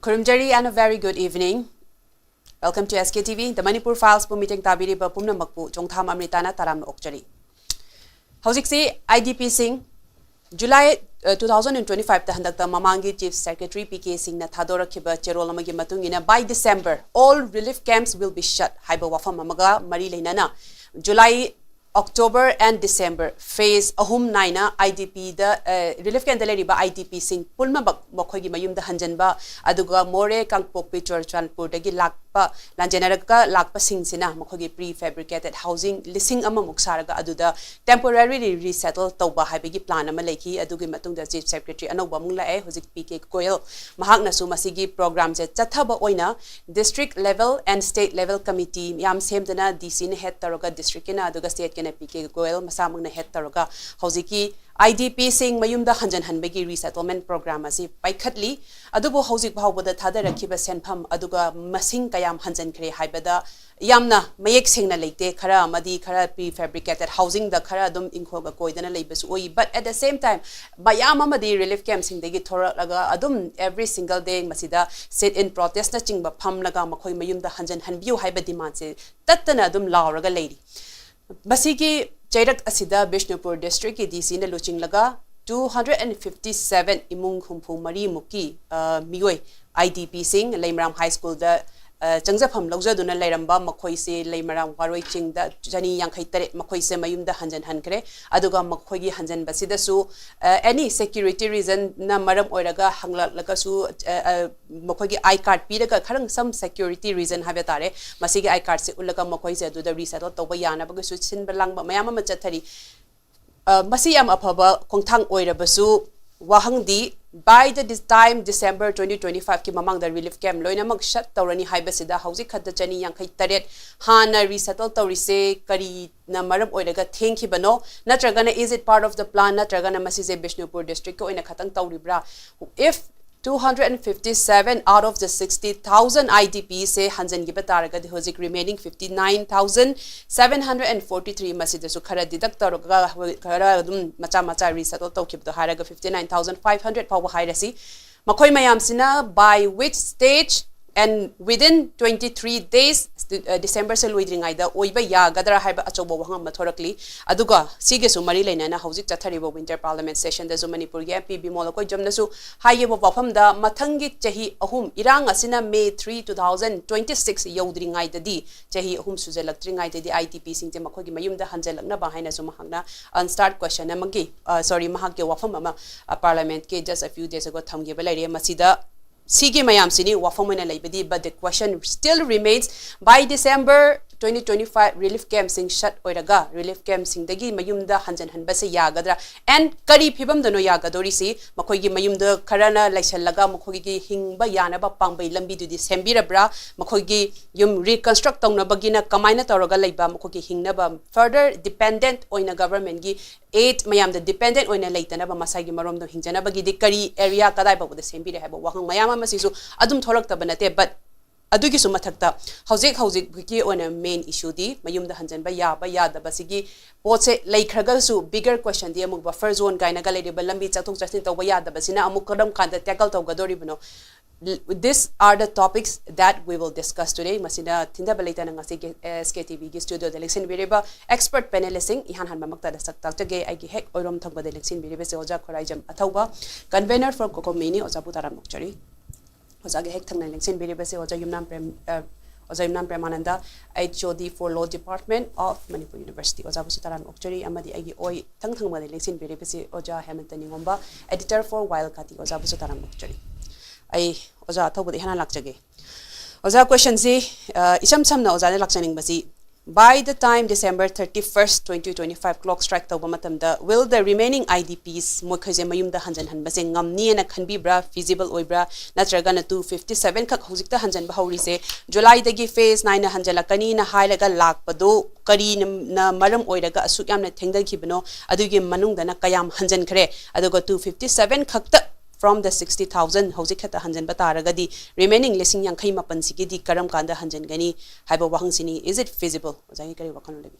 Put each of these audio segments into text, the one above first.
Khurumjari and a very good evening. Welcome to SKTV. The Manipur Files po meeting tabiri ba pumna magpu Chongtham Amrita na taram okjari. Hauzik si IDP Singh July 2025 ta handakta mamangi Chief Secretary PK Singh na thadora khiba cherol amagi matungina by December all relief camps will be shut. Haiba wafam amaga mari leinana July October and December phase ahum naina IDP the relief camp daleri ba IDP Singh pulma bak mokhogi mayum da hanjanba aduga more kangpok picture chanpur dagi lakpa lanjanaraga lakpa sing sina mokhogi prefabricated housing lising ama muksaraga aduda temporarily resettle tawba haibigi plan ama leki adugi matung da Chief Secretary anoba mungla e hojik PK Koyel mahakna su masigi program je chathaba oina district level and state level committee yam semdana DC ne head taroga district ina aduga state PK Goel masamang na head taroga hojiki IDP Singh mayumda hanjan hanbegi resettlement program asi paikhatli adubo hojik bhawboda thada rakhiba senpham aduga masing kayam hanjan khre haibada yamna mayek singna leite khara amadi khara prefabricated housing da khara dum inkhoga koidana leibasu oi but at the same time bayam amadi relief camp sing degi thora laga adum every single day masida sit in protest na chingba pham laga makhoi mayumda hanjan hanbiu haiba demand se tattana adum lawraga leiri Basiki Chairak Asida Bishnupur District DC na Luching Laga 257 Imung Humpu Mari Muki Mioi IDP Singh Laymaram High School da Changzapam Logza Duna Layramba Makoise Laymaram Waroi Ching da Jani Yankai Tare Makoise Mayum da Hanjan Hankre Aduga Makogi Hanjan Basida su any security reason na Maram Oiraga Hangla Lagasu Makogi I card Piraga Karang some security reason Habatare Masigi I card se Ulaga Makoise do the resettle Tobayana Bagasu Sinbalang Mayama Machatari Masiam Apaba Kongtang Oira Basu Wahangdi by this time December 2025 ki mamang the relief camp loina mag shut tawrani haibasida hausi khadda chani yankai taret hana resettle tawrise kari na maram oiraga thenki bano natragana is it part of the plan natragana masise Bishnupur district ko ina khatang tawribra if 257 out of the 60,000 IDPs say hanjan giba taraga the hojik remaining 59,743 masida su khara deduct taraga khara dum macha resettle tawkib do haraga 59,500 pawa hairasi makhoi mayam sina by which stage and within 23 days December se loidring aida oiba ya gadra haiba achobo wahang mathorakli aduga sige su mari leina na hauzik chatharibo winter parliament session da Manipur ge MP bimol ko jamna su haibo wafam da mathangi chahi ahum irang asina May 3 2026 yodring aida di chahi ahum sujelakring aida di ITP sing te makhogi mayum da hanjalakna ba haina su mahangna on start question amagi sorry mahak ge wafam ama parliament ke just a few days ago thamge balai masida Sige mayam sini wafamena laibadi but the question still remains by December 2025 relief camp sing shut oiraga relief camp sing dagi mayumda hanjan hanbase yagadra and kari phibam dano yagadori si makhoigi mayumda karana laisallaga makhoigi hingba yana ba pangbai lambi du di sembirabra makhoigi yum reconstruct tawna bagina kamaina tawraga laiba makhoigi hingna ba further dependent oina government gi 8 mayam the dependent oina laitana ba masagi marom do hingjana bagi di kari area kadai ba de sembire haba wahang mayam amasisu adum thorak tabanate but adugi su mathakta hauzik ki on a main issue di mayum da hanjan ba ya da basigi potse laikhraga su bigger question di amuk buffer zone gaina gale de lambi chathok chasin to ba ya da basina amuk kadam kanda tackle to gadori bano these are the topics that we will discuss today masina thinda balaita na ngasi SKTV gi studio de election bireba expert panelisting ihan han mamakta da sakta tage ai gi hek oirom thangba de election bireba se oja KHURAIJAM ATHOUBA convener for COCOMI oja putaram mokchari Ozage hek thang election biribase oja yumnam PREMANANDA HOD for Law Department of Manipur University oja busutaran okchari amadi agi oi thang ma election biribase oja NINGOMBA editor for WAYEL KATI oja busutaran okchari ai oja thobudi hana lakjage oja question si isam samna oja ne lakchaning basi by the time December 31st 2025 clock strike tawba matamda will the remaining IDPs mokhaje mayumda hanjan hanbase ngamni na khanbibra feasible oibra natraga na 257 khak hojikta hanjan ba hauri se July dagi phase 9 na hanjalakani na hailaga lakpado kari na maram oiraga asuk yamna thengdakibno adugi manungda na kayam hanjan khare aduga 257 khakta from the 60,000 hauzik khata hanjan bataragadi remaining lising yang khai mapan sigidi karam kanda hanjan gani haiba wahang sini is it feasible ozangi kari wakhan lebi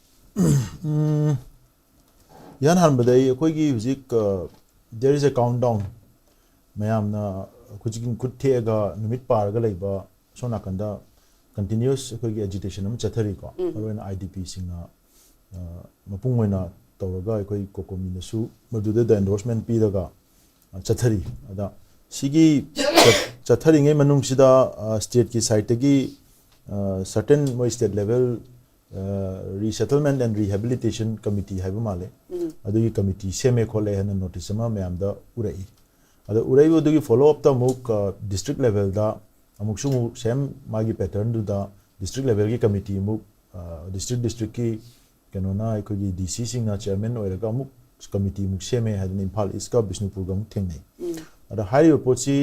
yan han badai koi gi hauzik there is a countdown mayam na kujikin kuthega numit parga leiba sona kanda continuous koi agitation am chathari ko maroina IDP singna mapung moina tawraga koi COCOMI na su maduda da endorsement pi daga chathari ada sigi chathari ngai manung sida state ki side gi certain moi state level resettlement and rehabilitation committee haiba male adagi committee seme khole hana notice ma mayam da urai ada urai odagi follow up ta muk district level da amuk su same magi pattern du da district level ki committee muk district ki kenona ko gi DC sing na chairman oiraga muk committee muk seme hadan Imphal iska Bishnupur gam thengnai ada high report si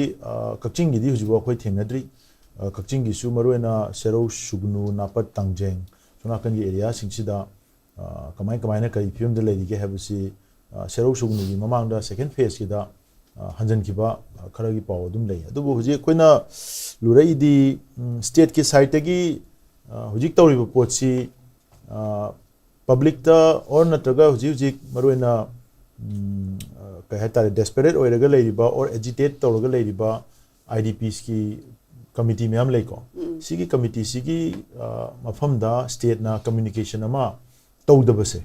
kakching gi di hujibo khoi thengnadri kakching gi su maroena serau sugnu napat tangjeng sona kan gi area sing sida kamai na kari film de lady ge have si serau sugnu gi mamang da second phase ki da hanjan ki ba khara gi paw dum lei adu bu huji koina lurai di state ki side gi hujik tawri bu pot si public ta or natraga huji maroena ka hata desperate oiraga lei ba or agitate tawraga lei ba IDPs ki committee myam lei ko sigi committee sigi mafam da state na communication ama tawdabase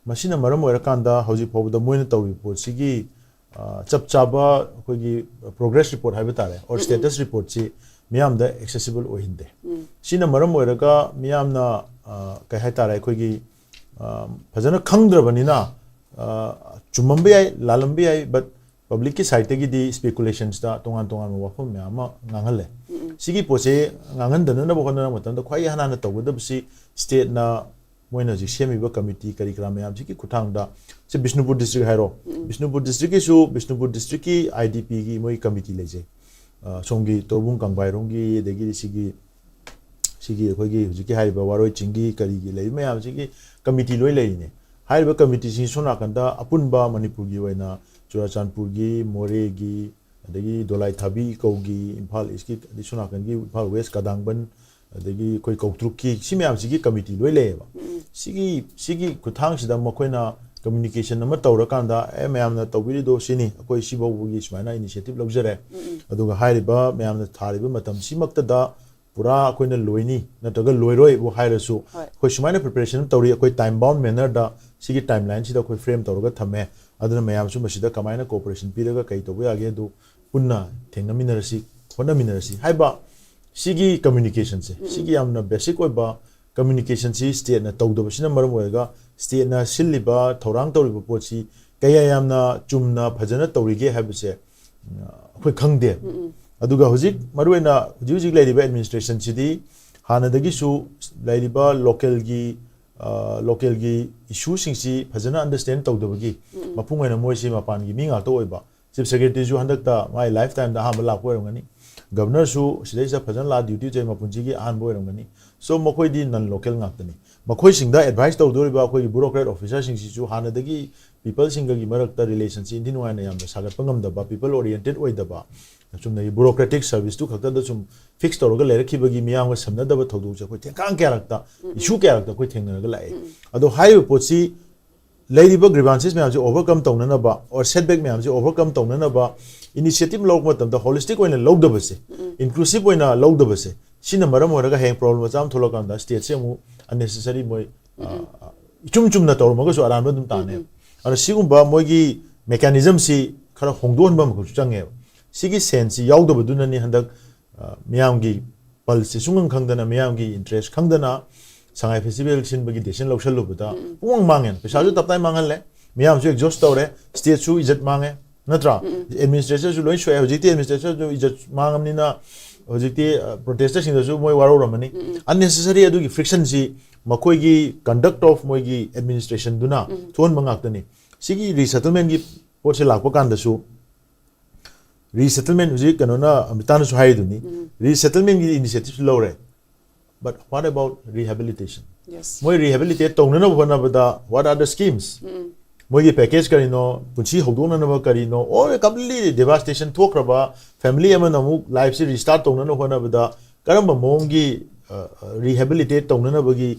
machine maram oira kanda hoji phobda moina tawri pot sigi chap chaba kogi progress report haiba tare or status report si myam da accessible ohinde sina maram oira ka myam na ka haitare kogi fajana khangdrabani na chumambe ai lalambe ai but public ki side gi di speculations da tongan wafam myam ngangale sigi pose ngangan dana na bokona matam da khwai hana na tawda bsi state na moina ji semi ba committee kari kram yam ji ki kuthang da se Bishnupur district hairo Bishnupur district ki su Bishnupur district ki IDP gi moi committee leje songi torbung kangbai rongi degi sigi khoi gi ji ki haiba waroi chingi kari gi lei mayam ji ki committee loi lei ne haiba committee si sona kanda apunba Manipur gi waina Churachandpur gi More gi adagi dolai thabi kogi Imphal iski adisona kan gi Imphal West Kadangban adagi koi kautruk ki simyam sigi committee loi leba sigi kuthang sida makoina communication nama tawra kanda mayam na tawbiri do sini akoi sibo gi smaina initiative logjare aduga hairiba mayam na thariba matam simakta da pura akoina loini nataga loiroi bo hairasu koi smaina preparation tawri akoi time bound manner da sigi timeline sida koi frame tawraga thame aduna mayam su masida kamaina cooperation piraga kai tobu yage do punna thengna minarasi khona minarasi haiba sigi communication se sigi amna basic oiba communication si state na tawdaba sina maram oiga state na silliba thorang tawriba pochi kaya yamna chumna phajana tawrige habse khoi khangde aduga hojik maruena hujik laiba administration sidi hanadagi su laiba local gi issue sing si phajana understand tawdaba gi mapung oina moi si mapan gi minga to oiba chief secretary ju handakta my lifetime da hamla ko rongani governor su sidaisa phajan la duty je mapunji gi an boy rongani so mokoi di non local ngaktani mokoi singda advice taw dori ba koi bureaucrat officer sing si ju hanadagi people singa gi marakta relationship indin waina yam sagat pangam da ba people oriented oi da ba chumna bureaucratic service tu khakta da chum fix tawraga lerakhi bagi miyam ga samna da ba thodu je koi thengkang kya rakta issue kya rakta koi thengna ga lai ado high pochi ladiba grievances me overcome tawna ba or setback me overcome tawna ba initiative log matam da holistic oina log da base inclusive oina log da base sina maram oraga hang problem jam tholokam da state se mu unnecessary moi chum na tawr maga so aran dum tane ara sigum ba moi gi mechanism si khara hongdon ba mu change sigi sense yaw da baduna ni handak miyam gi pal se sungang khangdana miyam gi interest khangdana Sangai festival sin bagi desin loksal lo buta uang mangen pesa ju taptai mangan le miyam su exhaust tawre state su izat mange natra administration su loi shwe hojiti administration su izat mangam ni na hojiti protesters sin su moi waro ramani unnecessary adu gi friction si makoi gi conduct of moi gi administration duna thon mangak tani sigi resettlement gi potse lakpa kan da su resettlement hoji kanona Amrita su hai duni resettlement gi initiative lore. But what about rehabilitation? Yes. Moi rehabilitate tawna na bada what are the schemes? Moi gi package karino punchi hodona na karino or completely devastation thokraba family ama namu life se restart tawna na bada karamba mongi rehabilitate tawna na bagi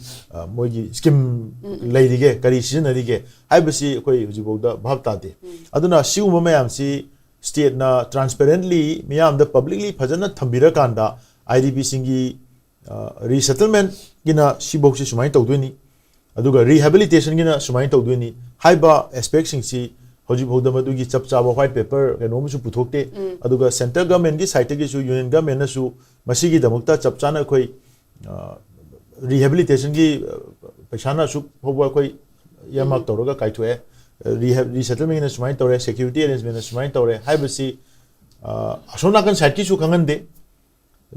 moi gi scheme laidige kari sijna dige haibasi koi hujibogda bhabta de aduna siuma mayam si state na transparently miyam da publicly phajana thambira kanda IDP singi resettlement gina sibok si sumai tawdweni aduga rehabilitation gina sumai tawdweni haiba aspect sing si hoji bhoda madugi chap chaba white paper kenom su puthokte aduga center government gi site gi su union government na su masigi damukta chap chana khoi rehabilitation gi paisana su hoba khoi yamak tawraga kaithwe resettlement na sumai tawre security arrangement na sumai tawre haibasi asona kan site ki su khangan de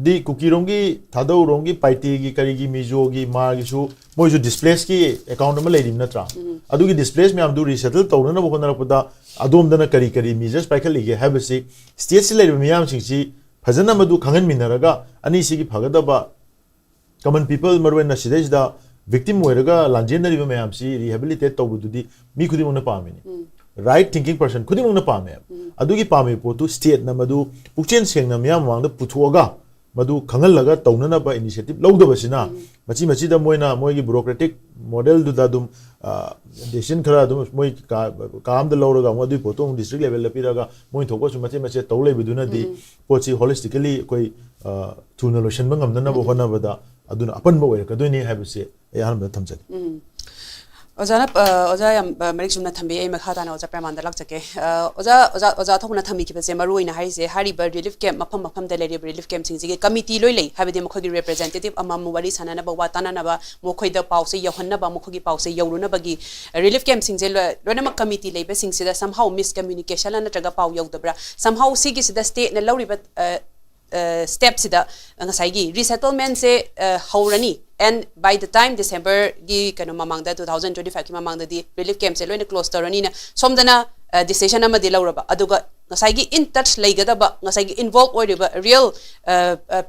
di kukirongi thadau rongi paiti gi kari gi mizo gi mar gi su moi ju displace ki account ma leidim na tra adu gi displace me am du resettle tawna na bokona pada adom dana kari kari measures paikal ige habasi state se leidim miyam sing si phajana madu khangan minaraga ani si gi phagada ba common people marwen na sidai da victim hoiraga lanjendari ba miyam si rehabilitate tawbu di mi khudi mona pamini right thinking person khudi mona pame adu gi pame potu state na madu pukchen seng na miyam wang da puthuaga madu khangal laga taunana ba initiative lauda basina machi machi da moina moi gi bureaucratic model du da dum decision khara dum moi kaam da lauraga madu potong district level la piraga moi thoko su machi machi taulai biduna di pochi holistically koi tuna lotion bangam dana bo hona bada aduna apan bo wer ka doi ni habse ya han ba thamjani Ojana oja yam merik sumna thambi ai makha tana oja pramanda lak chake oja thokna thambi ki base maru ina hai se hari bar relief camp mafam da le relief camp sing ji committee loi lei habide mokhogi representative amam wari sanana ba watana na ba mokhoi da pause yohanna ba mokhogi pause yoruna bagi relief camp sing je lona ma committee lei be sing sida somehow miscommunication na traga pau yodabra somehow sigi sida state na lori ba step sida ngasai gi resettlement se haurani and by the time December gi kano mamang da 2025 ki mamang da di relief camp se loina close torani na somdana decision ama di lauraba aduga ngasai gi in touch leigada ba ngasai gi involved or ba real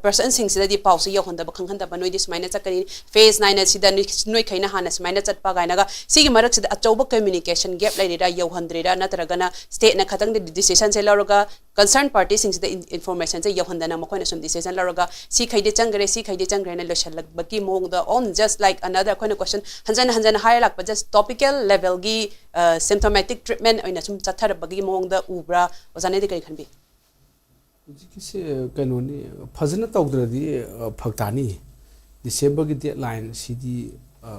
person sing sida di pause yo honda ba khanghan ba noi dis minus chakani phase 9 sida noi khaina hana smaina chatpa gaina ga sigi marak sida achauba communication gap lai ra yo handrira natraga na state na khatang de decision se lauraga concerned party sing sida information se yo honda na makhoi na sum decision lauraga si khaide changre na loshal lag baki mo on just like another kind of question hanjana higher like but just topical level gi symptomatic treatment oina sum chathar bagi mong da ubra ozane de kai khanbi jikise kanoni phajana tawdradi phagtani December gi deadline sidi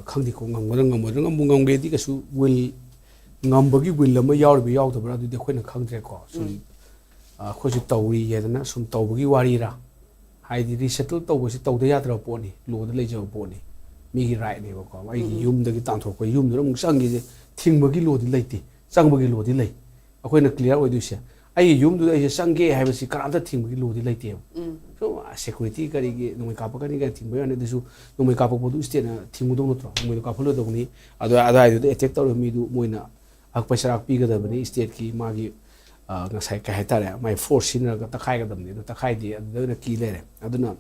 khangdi ko ngam ge di kasu will ngambagi will lama yawbi yawdabra du de khoina khangdre ko sum khoji tawri yedana sum tawbagi wari ra haidi resettle tawbasi tawda yadra poni lo da lejo poni mi gi right ne ko ai yum da gi tang thok ko yum da mung sang gi thingbagi lo di leiti changbagi lo di lei akoina clear oi du se ai yum du ai sangge haibasi karamta thingbagi lo di leiti so security kari gi nomai kapa kari ga thingba ne du nomai kapa bodu state na thingmu dong no tro nomai kapa lo dong ni ado du attack tor mi du moina ak pasarak pi ga da bani state ki magi ngasai ka hetare mai force sin ga takhai ga damni takhai di aduna ki lere aduna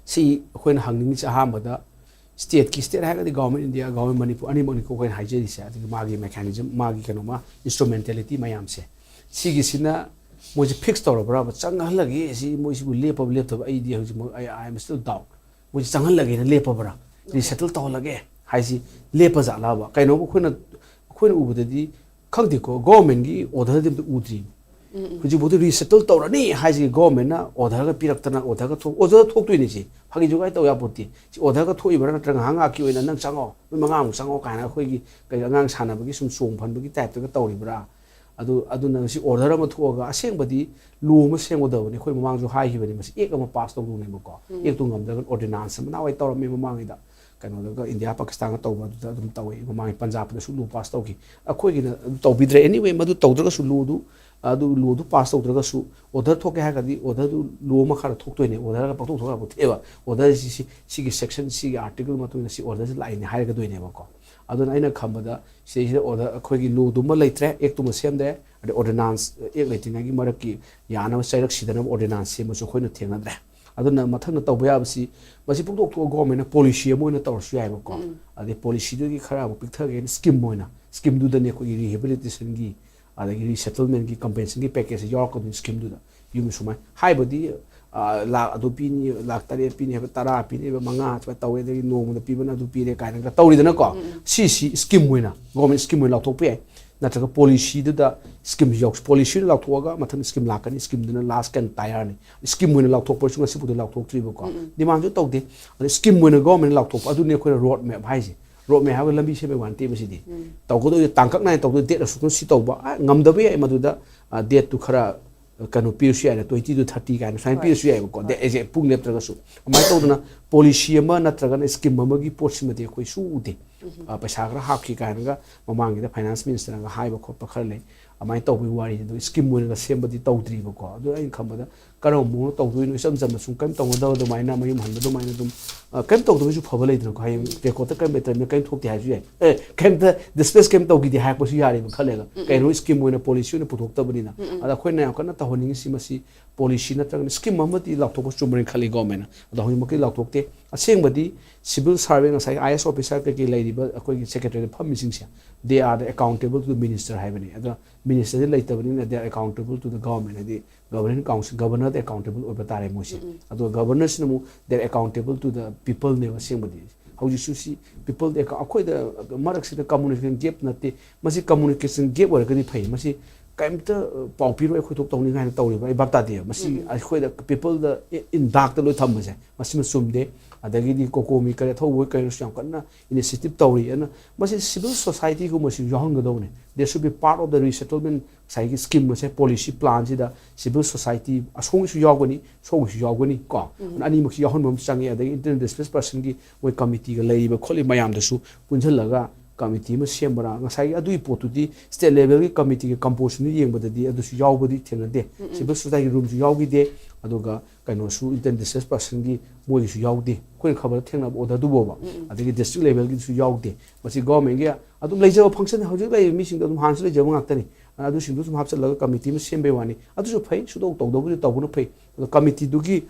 si khoin hangning cha ha ma da state ki state ha ga di government India government Manipur ani moni ko khoin haije di sa adi magi mechanism magi kanoma instrumentality mayam se si gi sina mo ji fix tor bra ba chang hal lagi si mo si bu lep ai di hu I am still down mo ji chang hal lagi na lep bra resettle to lage hai si lep za la ba kaino ko khoin u bu di khangdi ko government gi order dim udri huji bodu resettle tawrani haji government na order ga piraktana order ga thok order thok tuini ji phagi jugai taw ya poti order ga thoi bara na hanga ki oina nang chango manga mu chango kana khoi gi kai angang sana bagi sum song phan bagi type to ga tawri bra adu na si order ma thoga aseng badi lu ma seng oda ni khoi mamang ju hai hi bani mas ek ma pass to ne ma ko ek tu ngam da ordinance ma na wai tawra me mamang ida kano da India Pakistan to ba da dum tawi mamang Punjab da su lu pass to ki akhoi gi na to bidre anyway madu tawdra ga su lu du pass to ga su order thoke ha ga di order du lu ma khara thok to ne order ga pakto thoka bu theba order si gi section si article ma to si order si line ha ga do ne ba ko aduna aina khamba da si order akhoi gi lu du ma leitre ek tu ma sem de ordinance ek leitinga gi marak ki yana ma sairak sidana ordinance se ma su khoi na thenga dre aduna mathang tawba yabsi masi pukdok to government policy moina tawsu yai ko ade policy du gi khara pikthag en scheme moina scheme du da ne ko rehabilitation gi adagi resettlement gi compensation gi package yor ko scheme du da yum sumai hai bodi la adu pini la tare pini ha tara pini ba manga chwa tawe de no mo da pi bana du pi re kai na tawri da na ko si scheme moina government scheme moina thok pe नत्रगा policy दुदा scheme यॉक्स policy लाथोगा मथन scheme लाकनी scheme दुना last कैन tier नि scheme मोन लाथोक पर सुंग सिबुद लाथोक त्रिबो को डिमांड जो तौदे स्कीम मोन गवर्नमेंट लाथोक अदुने खोय रोड मैप हाइजे रोड मैप हाबे लंबी सेबे वानते बसिदि तौगदो तांकक नाय तौदो डेट असुन सि तौबा ngमदबे ay मदुदा डेट तु खरा कनो पीएससी आय 20 to 30 काइन साइन पीएससी आय को दे एजे पुंग लेत्रगसु अमाय तौदना पॉलिसी अमा नत्रगन स्कीम अमगी पोर्सिमते खोय सु उदे पैसा खरा हापखि काइनगा ममांगि द फाइनेंस मिनिस्टर गा हाइबा खोप खर ले अमाय तौबि वारी दो स्कीम मोन सेमबदी तौद्रिबो को अदो आइन खमबदा करो मो तौदुइनो सम सम सुम कम तौदो दो माइना मयम हनबो दो माइना दुम कम तौदुइसु फबा लेद्रो को हाय रेकॉर्ड कम बेटर मे कम थोकते हाजु याय ए कम द डिस्प्लेस कम तौगि दि हाकपसु यारे खलेगा कइनो स्कीम मोन पॉलिसी ने पुथोक्तबनिना अदा खोइना याकना तहोनिंग सिमसी पॉलिसी नत्रगन स्कीम अमति लाथोको चुमरिन खली गवर्नमेंट अदा होय मकि लाथोकते असेंबदी सिविल सर्वेंट असai IS ऑफिसर के लेरिबा अखोई सेक्रेटरी फमिसिंग से they are accountable to the minister हाइबनी अदा मिनिस्टर लेतबनी they are accountable to the government हदि गवर्निंग काउंसिल गवर्नर accountable ओबा तारे मोसे अदो गवर्नर्स नमु they are accountable to the people ने असेंबदी हौजि सुसी people दे अखोई द मरक से कम्युनिकेशन गैप नते मसी कम्युनिकेशन गैप ओरगदि फै मसी काइमता पाउ पिरो अखोई थोक तौनी गाइन तौरिबा ए बापता दे मसी अखोई the people the in dark द लो थमबसे मसी सुमदे अदगी कोकोमी करे थौ करे सम कन्ना इनिशिएटिव तौरी एना मसी सिविल सोसाइटी को मसी यहंगदौने there should be part of the resettlement साइकी स्कीम मसे पॉलिसी प्लान सिदा सिविल सोसाइटी असोंगसु यावगनी सोंगसु यावगनी को अनि मुखि यहनबम चांगे अदगी इंटरनल डिस्प्लेस पर्सन की मोय कमिटी गा लेइबा खोलि मयाम दसु पुंझलगा कमिटी में सेमबरा ngasai adui potudi state level ki committee ki composition ni yengbadadi adusu yawbadi thenade civil society room su yawgi de aduga kaino su intended person gi moi su yawde koin khabar thengna order du boba adigi district level gi su yawde masi government gi adum leijaba function hojik lai mi sing adum hansu leijaba ngaktani adu sing du sum hapsalaga committee me sembe wani adu su phai su dog togdobu tawbunu phai committee du gi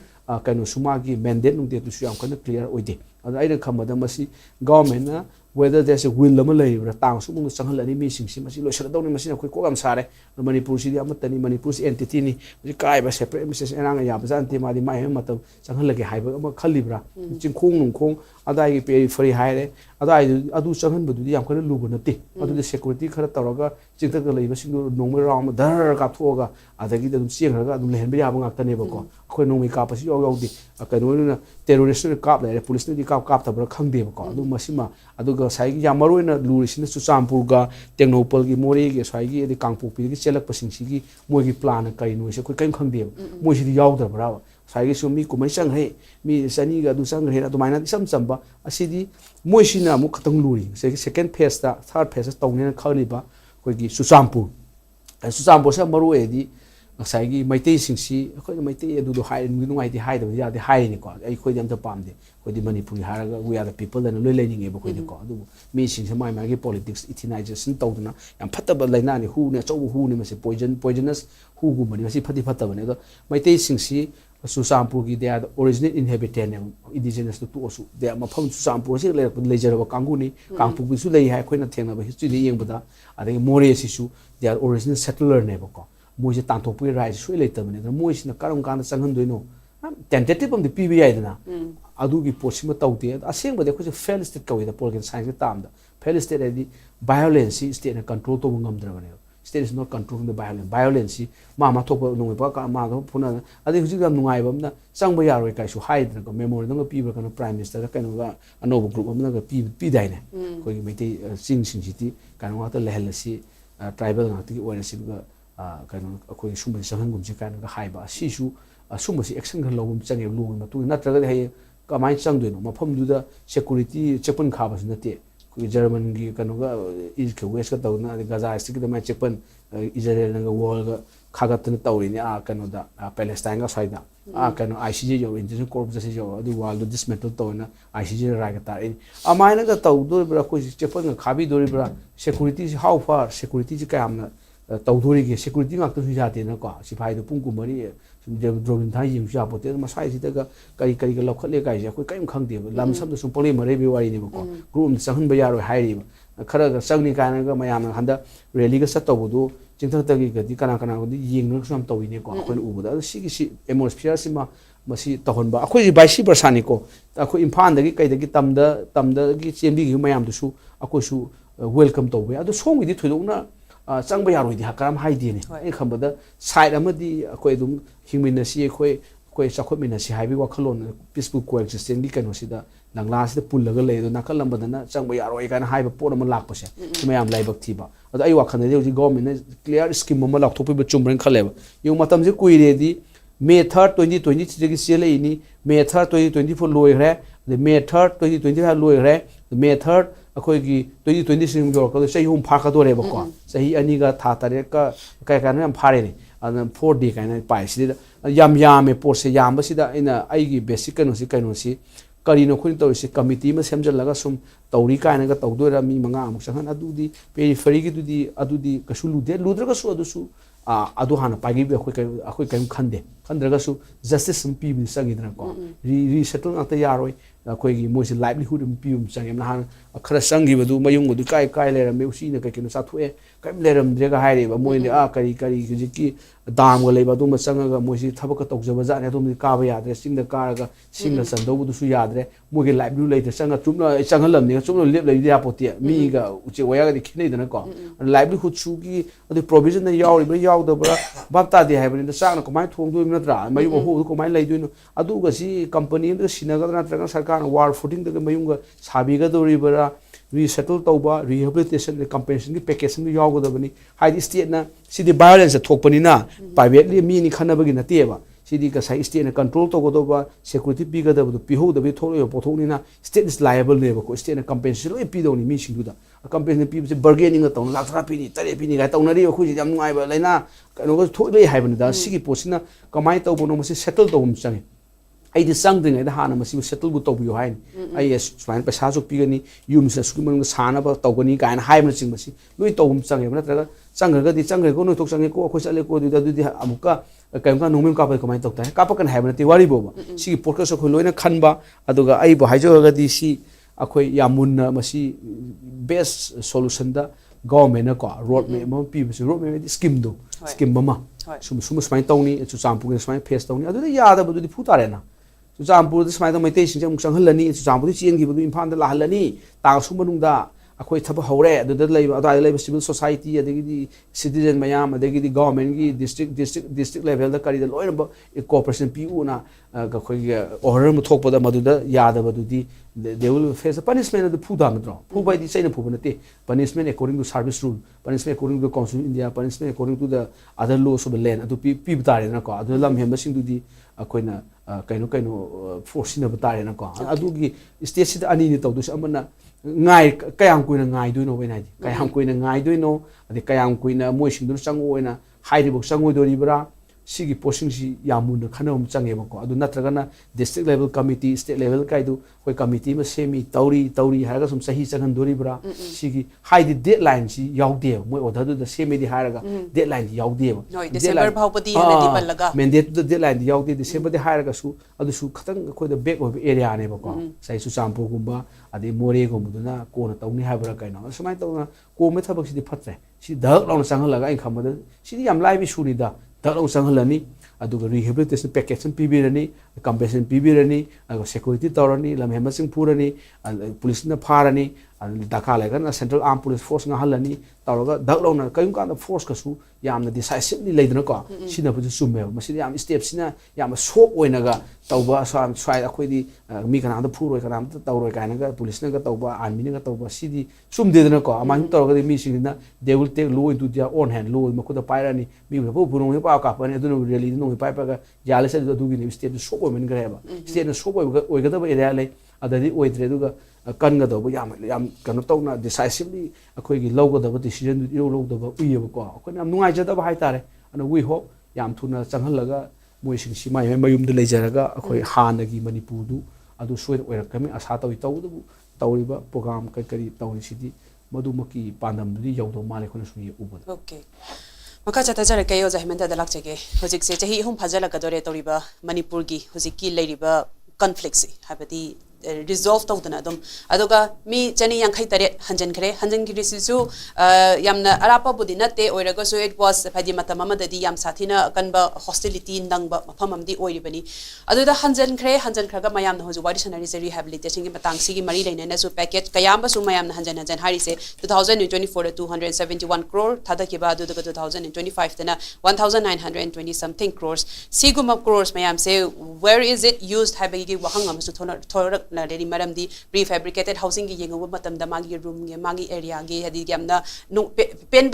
kaino suma gi mandate nung de du su yam kana clear oide adu aida khamada masi government na whether there's a will lama lay ra tang su mung changhal ani mi sing si masi lo shara dawni masi na khoi ko gam sare Manipur si di amatani Manipur si entity ni masi kai ba separate mrs enang ya ba janti ma di mai matam changhal lage haiba ama khalibra chingkhong nungkhong adai gi periphery haire adai adu changhan bu di yam khana lu bu nati adu de security khara tawraga chingtak da leiba sing nongmai ram dar ka thoga adagi da dum chengraga adum lehen ba ya ba ngak tane ba ko khoi nongmai ka pa si yaw di kaino na terrorist ni kap le police ni kap tabra khangde ba ko adu masima adu sai gi yamaru na lurisina Chuchampur ga Tengnopal gi Mori gi sai gi di Kangpokpi gi chelak pasing si gi moi gi plan kai no se khoi kaim khangde moi si yaw da bra sai gi su mi kumai sang he mi sani ga du sang he na dumaina sam chamba asidi moi si na mu khatang luri se second phase ta third phase ta tongne khali ba khoi gi Chuchampur sa maru e di sai gi maitei sing si khoi maitei adu do hai nu ngai di hai da ya di hai ni ko ai khoi jam ta pam de khoi di Manipuri haraga we are the people and loi lening e ba khoi di ko adu mi sing se mai gi politics ethnization tawduna yam phataba laina ni hu ne chobu hu ni mase poisonous hu gu mani masi phati phataba ne do maitei sing si Chuchampur gi they are the original inhabitant indigenous to osu they ma pham Chuchampur se lejar ba kangu ni Kangpokpi su lei hai khoi na thengna ba history ni yeng bada adagi Mori si su they are original settler ne ba ko moi se tantokpi right sui leitabane da moi sina karam kana changhan doino tentative of the PBI dana adu gi posima tawte aseng bade khoi fail state kawi da political science tam da fail state adi violence state na control to ngam drabane state is not controlling the violence ma thok nong ba ka ma do phuna adi huji gam nungai bam na changba yaroi kai su hai da ko memory dang pi ba kana prime minister ka no ga anob group am na ga pi dai ne khoi gi mete sing city kana wa ta lehel si tribal ngati gi oina si ga kaino akoi sumba sahan gum jikan ga haiba sisu sumba si action ga logum change lu ma tu natraga hay kamai chang doino mafam du da security checkpoint kha bas nate ko German gi kaino ga is ke west ka tawna Gaza stik da ma checkpoint Israel nga wall ga khagat na tawri ni kaino da Palestine ga saida kaino ICJ yo indigenous corps jase yo adu wall do dismantle tawna ICJ ra ga ta amaina ga taw do bra ko checkpoint ga khabi do bra security how far security ji ka amna tawdori gi security ngak tu jate na ko sipai do pung kumari drobin thai yim ja pote ma sai si ga kari ga lokhat le kai ja koi kaim khang de lam sam da sum pole mare bi wari ni ko group changhan ba yaro hai ri khara ga changni kana ga mayam handa rally ga sat taw do chingthang ta gi ga di kana di ying na sam tawi ne ko ko u da si gi si atmosphere si ma masi tahon ba akhoi baisi persani ko akhoi Imphal da gi kai da gi tamda gi chembi gi mayam du su akhoi su welcome taw be adu song gi di thoidok na chang ba yaroi di hakaram hai di ni ai khambada side amadi akoi dum hingminasi akoi chakhotminasi haibi wakhalon peaceful coexistence di kano sida nangla sida pullaga le do nakal lambadana chang ba yaroi kana haiba por ma lak pase mayam laibak thiba ado ai wakhane de ji government clear scheme ma lak thopi ba chumren khaleba yu matam je kuire di May 3rd 2023 gi sele ini May 3rd 2024 loi re the May 3rd 2025 loi re the May 3rd akoi gi 2026 jor ka sei hum phar ka do re ba ko sei ani ga tha tare ka kai kan am phare ni an 4 day kan pai si yam me por se yam ba si da ina ai gi basic kan si kari no khun to si committee ma semjal laga sum tauri ka na ga taw do ra mi manga amuk sangan adudi periphery gi adudi ka su ludra ka su adu su adu hana pagi be akoi kai khande khandraga su justice sum pi bi sangi dra ko resettle na ta yaroi akoi gi mo si livelihood pi um sangi na han khara sangi badu mayung du kai le ram me si na kai kinu sa thue kai le ram dre ga haire ba mo ni kari ji ki dam ga le ba du ma sanga ga mo si thabak ka tok jaba ja ne dum ka ba ya dre sing da ka ga sing da san do bu su ya dre mo ge livelihood le de sanga chumna changalam ni chumna lep le ya potia mi ga uche waya ga dikhinai da na ko livelihood su gi adu provision na yaw ri yaw da ba bapta de hai ba sa na ko mai thong du na tra mayu ho ko mai lai du no adu ga si company da sinaga na tra sarkar war footing da mayung ga sabi ga do ri ba resettle tauba rehabilitation compensation ki package ni yaw go da bani hai state na sidi violence thokpani na privately mi ni khana bagi na te ba sidi ka sai state na control to go do ba security pi ga da bu pi ho da bi thok yo pothok ni na state is liable ne ba ko state na compensation lo pi do ni mi sing du da compensation pi bi bargaining ga tong lakra pi ni tare pi ni ga tong na ri khu ji jam ngai ba laina no go thok le hai bani da sigi posina kamai to bo no si settle to hum changi ai di sang ding ai da hana masi settle bu to bu hai ai swain paisa ju pi gani yum sa sku mang sana ba to gani ka na hai ma ching masi loi to hum chang na tra chang ga di chang ko no tok chang ko khoi chale ko di da di amuka kaim ka nongmem ka pa kamai tok ta ka pa kan hai ba ti wari bo ba si podcast khoi loi na khan ba aduga ai bo hai jo ga di si akhoi yamun na masi best solution da government na ko road map ma pi masi road map scheme do scheme ma sum smain tawni chu champu smain face tawni adu ya da bu di phu ta re na Champur the smile my station Jang Halani, Champu Chin give you Imphal the Lahalani, Tao Sumanunda, a quite type of hore, the labor civil society, the citizen Mayam, the government, district level, the carry the lawyer, a corporation Piuna, or talk for the Maduda, Yada Badudi, they will face a punishment of the Pudam draw. Who by the same punity, punishment according to service rule, punishment according to Consul India, punishment according to the other laws of the land, to people die in a car, the lamb him to the Aquina. Kaino force na batare na ko adugi state sida ani ni tawdu amana ngai kayam kuina ngai duino we nai kayam kuina ngai duino adi kayam kuina moising du changu oina hairi bok changu do ribra sigi posing si yamun khanam change bako adu natragana district level committee state level kaidu koi committee ma semi tauri haraga sum sahi changan do ribra sigi haidi deadline si yaude moi order du semi di haraga deadline yaude no December bhaupati hana di pallaga mandate the deadline yaude December di haraga su adu su khatang koi the back of area ne bako sai su champu gumba adi more gumbu na ko na tawni habra kaina samai tawna ko me thabak si di phatre si dak long changhalaga ai khamada si yam lai bi suri da Dalong Sangalani, aduga rehabilitation package and PB compensation PB security Torani, Lamhemasing Purani, and police in the Parani, and Dakalagan, Central Armed Police Force Nahalani, Taraga, Dalong, Kayukan force Kasu, Yam the decisively laid in a car, Sina put the Sumel, Masiam steps in a Yam soap winaga, Tauba, so I'm tried a quiddy, Mikan the Puro, Tauro Kanaga, Police Naga Tauba, and Minanga Tauba City, Sum did in a car, among Torga missing, they will take law into their own hand, law, Makuta Pirani, me with Puru, and I don't really know if Piper Yalis said to state the soap women grabber. State the soap we got away there, other day, wait, Reduga, a Kangado, Yam Kanotona decisively a quick logo the decision with you load of a wheel. I'm no idea of Haitare, and we hope Yam Tuna Sanghalaga, wishing she might remember the Lajaraga, a quick Hanagi Manipuru, I do sweat where coming as Hato Tauriba, program Kakari, Town City, Madumaki, Pandam, Yodo Malikon. Okay. Maka chata jara kayo jahimenta dalak chege hojik se chahi hum phajala kadore toriba Manipur gi hojik ki leiriba conflict si habati resolve tawdana dum aduga mi chani yankhai tare hanjan kirisisu yamna arapa budina te oiraga so it was phadi matama dadi yam sathina kanba hostility nangba mafam di oiribani aduda hanjan khraga mayam na hoju wari sanari se rehabilitation gi matang sigi mari leina na su package kayamba su mayam na hanjan hari se 2024 to 271 crore thada ki ba aduda 2025 tana 1920 something crores siguma crores mayam se where is it used habagi wahang am su thorak na redi maram di prefabricated housing gi yengu matam da magi room ge magi area ge hadi gamna no pen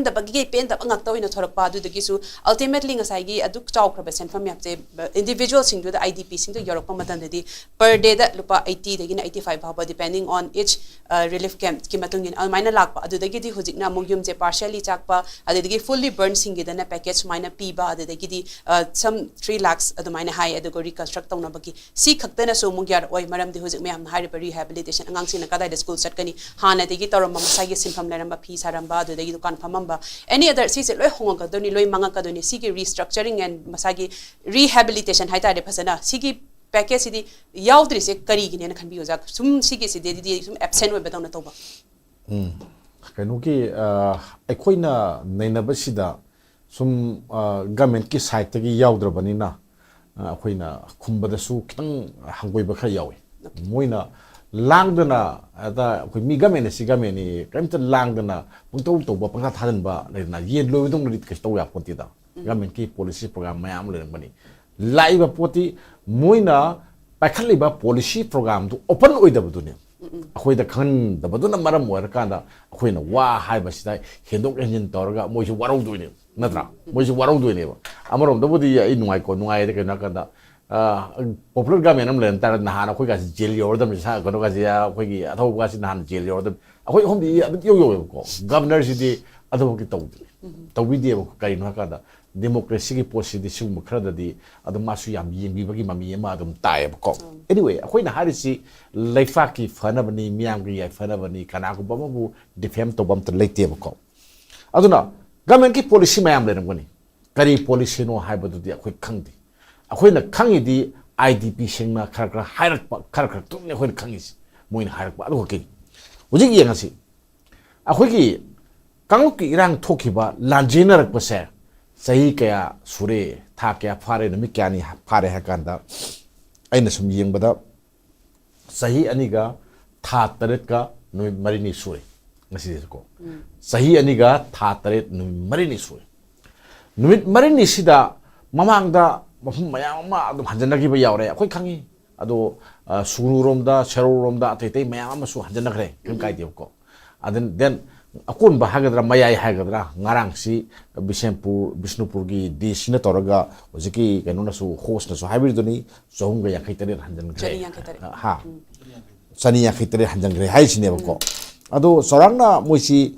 da bagi pen da ngak to ina thorak pa du gi su ultimately ngasai gi aduk chaw khra sen fam yap che individual sing du the idp sing du yorok pa matam di per day da lupa 80 da gi na 85 ba depending on each relief camp ki matung in almaina lak pa adu da gi di hujik na mugyum je partially chak pa adu da gi fully burned sing gi da na package maina pi ba adu da gi di some 3 lakhs adu maina high adu go reconstruct tawna bagi si khakta na so mugyar oi maram di hujik mayam hari rehabilitation angang sina kada school set kani hana degi torom masai gi sinfam leramba fi saramba adu degi dukan famamba any other si se loi honga ka doni loi manga ka doni si gi restructuring and masagi rehabilitation haita de phasana si gi package di yaudri se kari gi ne khan bi oja sum si gi se de sum absent we betawna toba kanu ki ekhoina naina basida sum government ki side gi yaudra na akhoi na khumba da su kitang hangoi ba kha yawi moina langdana ada akhoi mi government si government ni kamta langdana pungto to ba panga thadan ba na yen lo dong rit ka to ya poti da government ki policy program mayam le bani lai ba poti moina pakhali ba policy program du open oi da bu ne akhoi da khan da bu na maram war ka da akhoi na wa hai ba sidai hendok engine torga moi su warau du ne natra moi su warau du ne ba amarom da bu di ai nuai ko nuai de ka na ka da popular government am len tar na hana khoi ga jail yordam sa ko ga ja khoi gi athau ga sin han jail yordam akhoi hom di yo ko governor si di athau ki taw bi de ko kai na ka da democracy ki posi di sum khra da di adu ma su yam yin bi ba gi mami ma dum tai ko anyway akhoi na hari si leifa ki fana bani miam gi ya fana bani kana ko ba bu defend to bam to leite ko aduna government ki policy mayam le ngani kari policy no hai ba du di akhoi khang di akhoi khangi di IDP singna khara hairak khara tum ne akhoi khangi moin hairak ba adu ke ujik yang asi akhoi ki kanguk ki irang thoki ba lanjina rak pa se sahi kaya sure tha kaya phare nami kya ni phare ha kan da aina sum yeng bada sahi ani ga tha taret ka no marini sure ngasi ko sahi ani ga tha taret no marini sure numit marini sida mamang da mafum mayam ma adum hanjanagi ba yawre akhoi khangi ado sururom da serorom da tei mayam ma su hanjanagre kan kai de ko aden then akun ba hagadra mayai hagadra ngarang si bisnupur gi DC na toraga ojiki kanuna su host na su hybrid ni zohunga ya khaitare hanjanagre ha sani ya khaitare hanjanagre hai sine ko ado sorangna moisi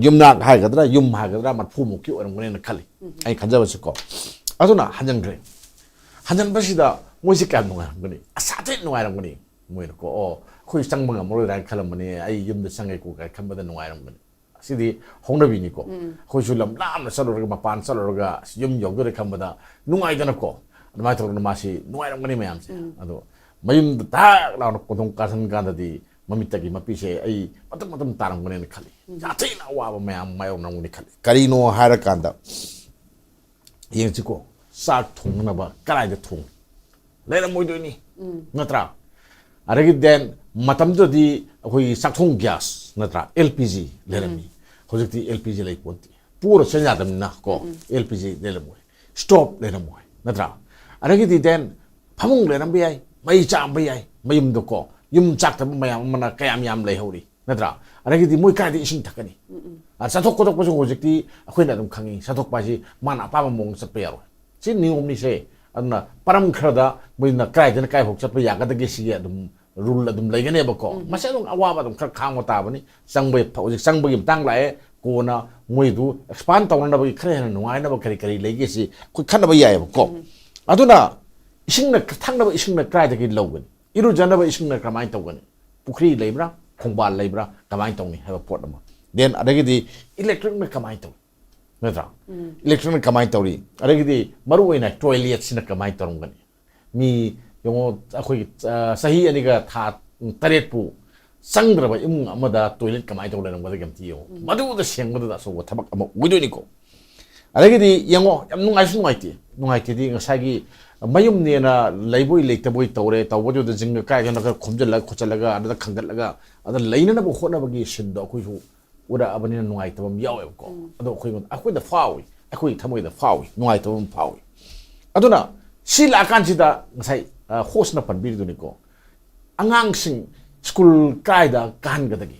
yumna hagadra yum hagadra matfu muki oram ne khali ai khanja ba ko aduna hanjan basida moisi kan nunga ngani asate nunga ram ngani moino ko khoi sangba mo ra khalam ne ai yum da sangai ko ka khamba da nunga ram ngani asidi hongnabi ni ko khoi su lam lam na salor ga mapan salor ga yum yog da khamba da nunga idana ko adma to na masi nunga ram ngani mayam se ado mayum da la no ko dong kasan ga da di mamita gi mapi se ai matam tarang ngani khali jate na wa ba mayam mayom na ngani khali kari no hara kanda yeng chiko sak thong na ba karai da thong lera moi do ni natra aragi den matam do di khoi sak thong gas natra LPG lera mi hojikti LPG lai ponti pura senya dam na ko LPG lera moi stop lera moi natra aragi di den phamung lera bi ai mai cham bi ai mayum do ko yum chak ta mayam mana kayam yam lai hori natra aragi di moi kai di ising thakani sathok ko ko hojikti akhoi na dum khangi sathok pa ji mana pa ma mong sap yaro sin niom ni se adna param khrada moina kai den kai hok sap ya ga da ge si adum rule adum laigane ba ko masa dum awa ba dum khar khang ta bani sangbai hojik sangbai tang lai ko na moi du expand ta na ba khre na nuai na ba kari laige si ko khan ba ya ba ko aduna ising na thang na ba ising na kai da ge logani iru jana ba ising na kamai tawgani pukri leibra khongbal leibra kamai tawni ha ba pot ma then adagidi electric na kamai taw natra electric na kamai tawri adagidi maru oina toilet sina kamai tawngani mi yongo akhoi sahi ani ga tha taret pu sangraba imung amada toilet kamai to le ngada gam tiyo madu da seng madu da so thabak ama uidoi ni ko adagidi yango yam nungai ti di ngasagi mayum ne na laiboi leitaboi tawre tawbo da jing ka ga na khomjal la khochal ga ada khangal ga ada leina na bo khona bagi shin do khoi su ura abani na nungai tabam yawe ko ado khoi da fawi akhoi thamoi da fawi nungai tabam fawi aduna sila kan sida ngai host na panbir du ni ko angang sing school kaida kan ga dagi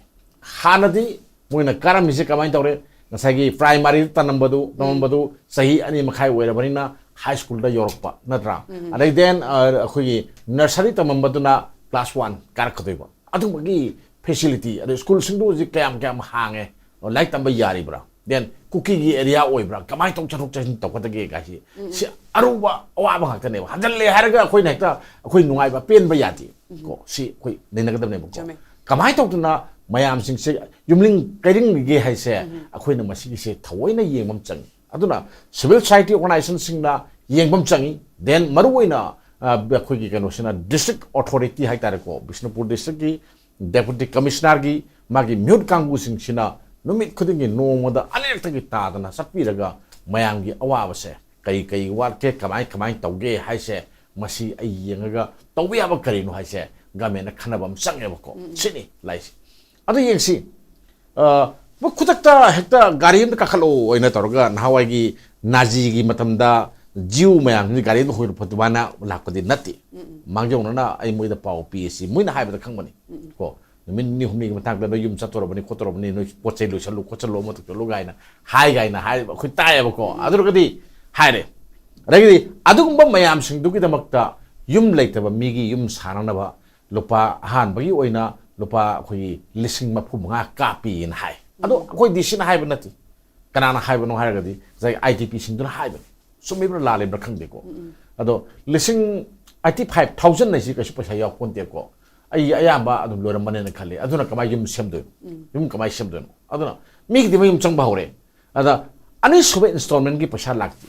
hanadi moina karam mise kamai tawre ngasagi primary tanambadu sahi ani makhai wera banina high school da yorokpa natra adai then akhoi nursery tamambaduna class 1 kar khodoiba adu bagi facility adu school singdu ji kayam hange like tamba yari bra then cookie gi area oi bra kamai tong charuk chin to ka dagi ga si aruba awa ba hakta ne hadalle haraga akhoi nekta akhoi nungai ba pen ba yati ko si akhoi neina ga ne ko kamai tong na mayam sing se yumling kairing ge haise akhoi na masi se thawoina yengmam chang aduna civil society organization sing na yengmam changi then maruina akhoi gi kano sina district authority hai tare ko Bishnupur district gi deputy commissioner gi magi mute kangu sing sina numit khuding gi no moda anek ta gi ta dana sapiraga mayam gi awa se kai war ke kamai tawge haise masi ai yengaga tawbi aba kari no haise gamen na khanabam change ba ko sini lai adu yengsi bo khutakta hekta gari am ka khalo oina torga nahawai gi naji gi matamda jiu mayam ni gari no hoir phatwana lakodi nati mangjong na ai moida pau pc muina haiba da khangmani ko min ni humni matang da yum chatorobani khotorobani no pochai lu chalu khochalo mo to lu gaina hai khu tai ba ko adu gadi haire ragi adu gumba mayam sing du gi damakta yum leitaba migi yum sarana ba lupa han bagi oina lupa khoi lising ma phum nga kapi in hai ado khoi disin hai banati kanana hai bano hai gadi zai ITP sing du hai ba sumi bra la le bra khang de ko ado lising 85000 nei si ka super saya kon te ko ai ayamba adum loram mane na khale aduna kamai yum semdo yum kamai semdo aduna mi gi yum chang ba hore ada ani sube installment gi pasha lagti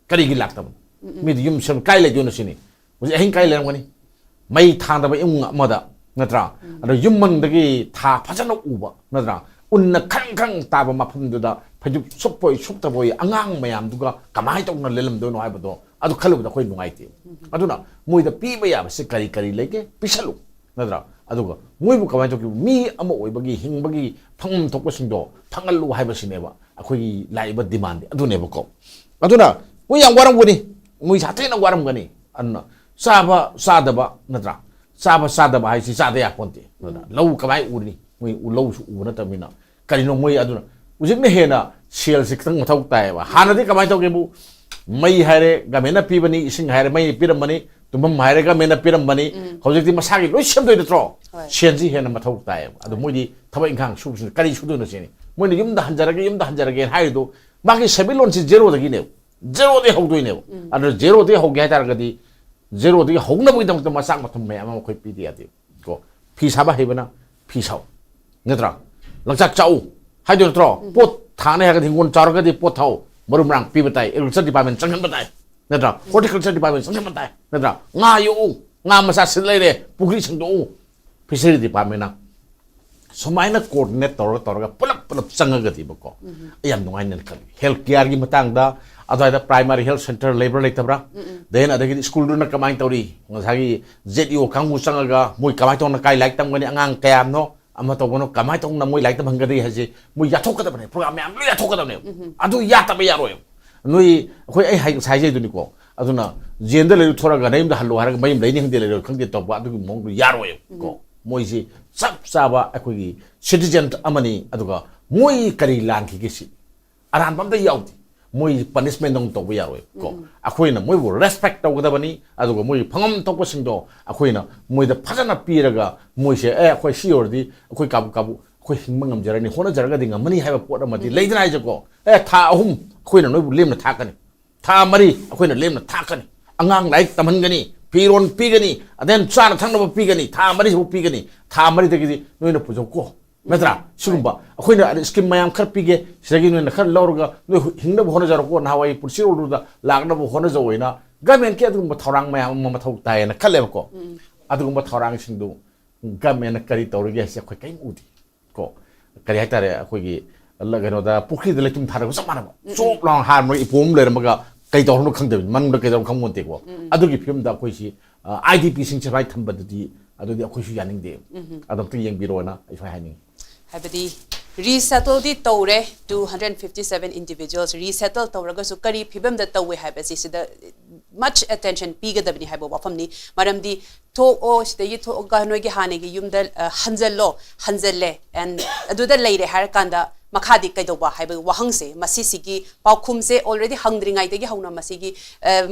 kari gi lagta mi yum sem kai le jona sini muzi ahin kai le ngani mai thang da ba yum amada natra ada yum man dagi tha phajana uba natra unna khang ta ba mafum du da phaju sopoi sopta boi angang mayam duga kamai tok na lelam do no ai ba do adu khalu da khoi nungai ti aduna moi da pi ba ya ba se kari leke pisalu nadra aduga moi bu kamai tok mi amo oi bagi hing bagi phangam tok sing do phangalu hai ba sine ba akhoi lai ba demand adu ne ba ko aduna moi yang waram guni moi sa te na waram gani anna sa da ba nadra sa da ba hai si sa da ya ponte nadra lau kamai urni moi u lau su u na tamina kari no moi aduna ujik ne hena sel sik tang mathau tai ba hanadi kamai tok bu mai haire gamena pibani ising haire mai piram mani tumam haire gamena piram mani hojikti masagi loi semdoi de tro senji hena mathau tai adu moidi thabai inkhang su kari sudu no sini moini yumda hanjarage haido magi sebilon si zero dagi ne zero de hogdoi ne adu zero de hogi ha tar gadi zero de hogna boi dam tama sak mathum me ama khoi pidi ati ko phi saba hebana phi saw netra lakchak chau haido tro pot thane ha gadi ngon char gadi pot thau marum rang pi batai agriculture department changhan batai natra horticulture department changhan batai natra nga yu nga masa silai re pugri changdo fishery department na somaina coordinate torga pulap changa gati bako ayam nungai nen khali health care gi matang da adai primary health center labor leitabra then adagi school na kamai tori ngasagi ZEO kangu changaga moi kamai tong na kai like tam gani angang kayam no ama to gono kamai tong na moi like tam hangadi haji moi yathok ka bane program am lu yathok ka ne adu ya ta ba yaro noi khoi ai hai sai du ni ko aduna jenda le thora ga naim da hallo har mai lai ni hangde le khangde to ba adu mong du yaro ko moi si sab saba akhoi gi citizen amani aduga moi kari lan ki si aran bam da yauti moi punishment dong to ba yaro ko akhoi na moi respect to ga bani aduga moi phangam to ko sing do akhoi na moi da phajana piraga moi se akhoi sior di akhoi kabu akhoi hingmangam jarani hona jaraga dinga mani haiba pot amati leidna ai ko tha ahum akhoi na noi bu lem na thakani tha mari akhoi na lem na thakani angang like tamhan gani piron pigani aden chana thangna pigani tha mari bu pigani tha mari de gi noi na pujo ko metra sugumba akhoi na skim mayam khar pige sagi noi na khar lorga noi hingna hona jar ko na hawai pursi ru da lagna bu hona joina government ki adugumba thorang mayam ma mathau tai na khale ko adugumba thorang singdu government na kari tawrige se khoi kai udi ko kari haitare khoi gi lagano da pukri de letum thara ko samana so long har mo ipom le maga kai tawrno khangde man da kai tawrno khangmon te ko adugi film da khoi si IDP sing chai thamba di adudi khoi su yaning de adok ti yeng biro na ai phai haning habadi resettle di tawre 257 individuals resettle tawraga su kari phibam da tawe habasi sida much attention pigadabni haibo wafamni maramdi talk o stay to ga noi gi hane gi yumda hanzelle and aduda leire har kanda makhadi kaidoba haibo wahangse masisi gi paukhumse already hangdringai de gi hauna masigi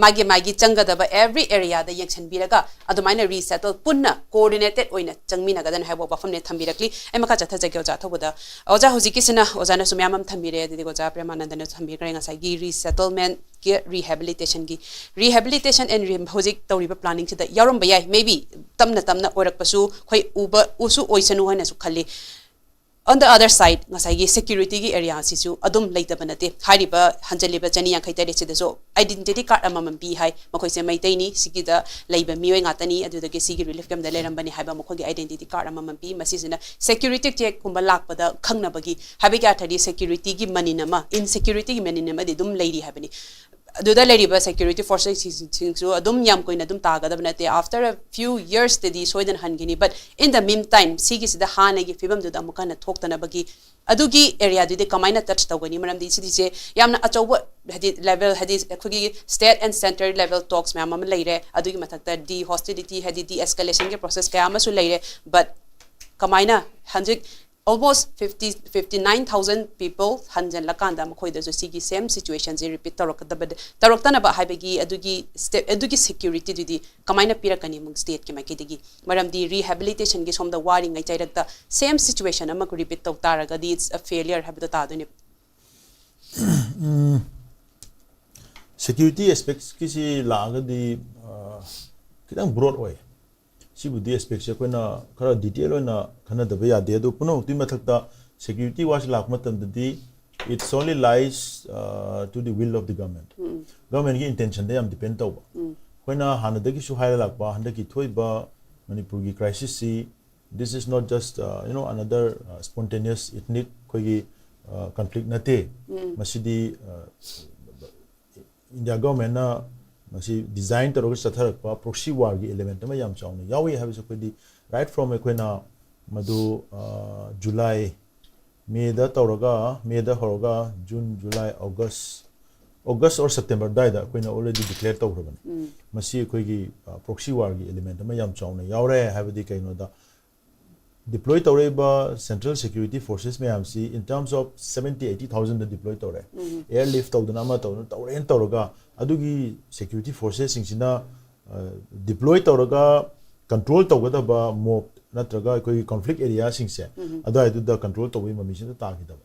magi changadaba every area da yangshan biraga adumaina resettle punna coordinated oina changmina gadan haibo wafamne thambirakli emaka chatha jagyo ja thoboda oja hujiki sina ojana sumyamam thambire didi goja premananda na thambire nga sai gi resettlement ki rehabilitation and hojik tawriba planning sida yarom bayai maybe tamna orak pasu khoi uba usu oisanu hana su khali on the other side ngasai gi security gi area si su adum leita banate hariba hanjaliba chani yang khaitare chide so identity card amam bi hai makhoi se maitai ni sigi da leiba mioi ngatani adu da ge sigi relief cam da leram bani haiba makhoi gi identity card amam bi masisina security check kumba lakpada khangna bagi habi ga thadi security gi manina ma insecurity gi manina ma de dum leiri habani aduda leriba security forces so adum yam koina dum taga da banate after a few years the soidan hangini but in the meantime sigi sida hana gi fibam da amukana thoktana bagi adugi area de kamaina touch tawgani maram di sidi se yamna achoba hadi level hadi khogi state and center level talks ma am leire adugi mathakta di hostility hadi de escalation ge process kaya ma su leire but kamaina hanjik almost 59,000 people hanjan lakanda makhoi da so sigi same situation je repeat taroktana ba haibagi adugi security didi kamaina pirakani mung state ki makidigi maram di rehabilitation gi somda wari ngai chairakta same situation ama ko repeat tok taraga di it's a failure habita ta duni security aspects kisi laga di kitang broad way Sibudi aspects ko na kara detail na kana da ya de do puno ti mathakta security was lakmatam di it only lies to the will of the government government ki intention de am depend to ko na hanada ki su haila lakba handa ki thoi ba Manipur ki crisis si this is not just another spontaneous ethnic ko gi conflict nate masidi India government na masi design taro satharak pa proxy war gi element ma yam chawne yawi have so kodi right from ekoina madu July May da tawraga May da horoga June July August or September dai da koina already declare tawraban masi koi gi proxy war gi element ma yam chawne yawre have di kaino da deploy tawreba central security forces me am see in terms of 70-80,000 the deploy tawre airlift tawdana ma tawre en tawraga adugi security forces singsina deploy tawraga control tawgada ba mob natraga koi conflict area singse adai du da control tawbi mamishin ta gi da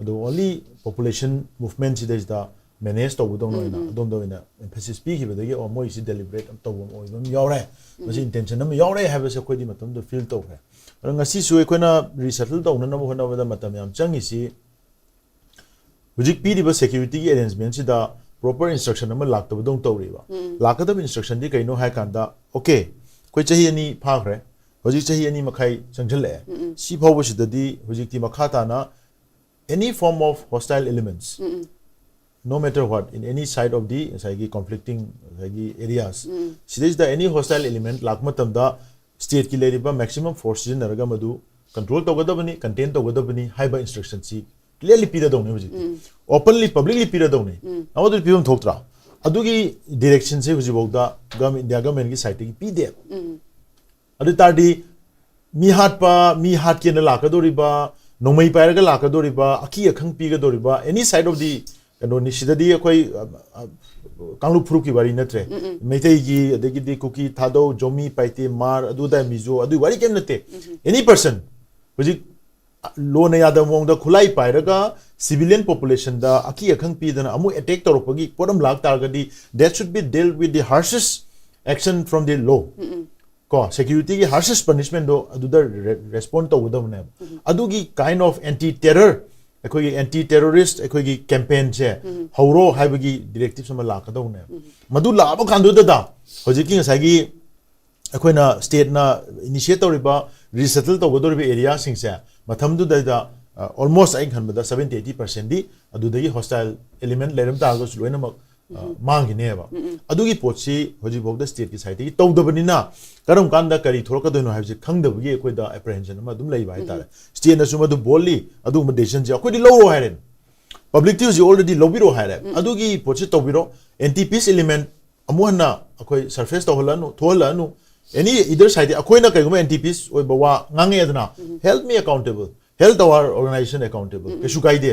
adu only population movement si is da manage tawdong no ina adom do ina emphasis pi gi badagi o moi si deliberate am tawbom oi bam yawre masi intention am yawre have se koi di matam do feel tawre ngasi su ekoina resettle tawna na mo na da matam yam changi si hujik pi di ba security arrangement si da proper instruction ama lakta badong tawriba lakada instruction di kaino hai kanda okay koi chahi ani phagre hoji chahi ani makhai changjale si phawo sidadi hoji ti makhata na any form of hostile elements no matter what in any side of the saigi conflicting saigi areas sidis the any hostile element lakmatam da state ki leriba maximum force naraga madu control togadabani contain togadabani haiba instruction si clearly pida dongni hoji openly publicly pida dongni amadu pibam thoktra adugi direction se hoji bogda government India government ki side ki pide adu tardi mi hat ke na lakadoriba nomai pairaga lakadoriba aki akhang piga doriba any side of the ni sidadi akoi kanglu phuru ki bari natre meitei gi adegi di kuki thado jomi paite mar adu da mizo adu bari kem nate any person hoji lo na yada mong da khulai pairaga civilian population da aki akhang pi dana amu attack toropagi podam lag targadi that should be dealt with the harshest action from the law ko security ki harshest punishment do adu da respond to udam ne adu gi kind of anti terror ꯑꯩꯈꯣꯏꯒꯤ anti terrorist ꯑꯩꯈꯣꯏꯒꯤ ꯀꯦꯝꯄꯦꯟꯁꯦ ꯍꯧꯔꯣ ꯍꯥꯏꯕꯒꯤ ꯗꯤꯔꯦꯛꯇꯤꯞ ꯑꯃ ꯂꯥꯛꯀꯗꯧꯅꯦ ꯃꯗꯨ ꯂꯥꯛꯑꯕ ꯀꯥꯟꯗꯨꯗ ꯍꯧꯖꯤꯛꯀꯤ ꯉꯁꯥꯏꯒꯤ ꯑꯩꯈꯣꯏꯅ ꯁ꯭ꯇꯦꯠꯅ ꯏꯅꯤꯁꯤꯌꯦꯠ ꯇꯧꯔꯤꯕ ꯔꯤꯁꯦꯇꯜ ꯇꯧꯒꯗꯧꯔꯤꯕ ꯑꯦꯔꯤꯌꯥꯁꯤꯡꯁꯦ ꯃꯇꯝꯗꯨꯗ almost I can 70-80% di adudagi hostile element leram tago loina mak mangine ba adugi potsi hoji bogda state ki side ki tawdabanina karam kanda kari thorka doino habse khangdabagi ekoi da apprehension ma dum lei ba haitare state na suma du bolli adu ma decision je akoi di lowro hairen public news already lobiro haire adugi potsi tawbiro anti peace element amuhna akoi surface tawhalanu tholanu any either side akoi na kai anti peace oi bawa ngange adna help me accountable held our organization accountable ke shukai de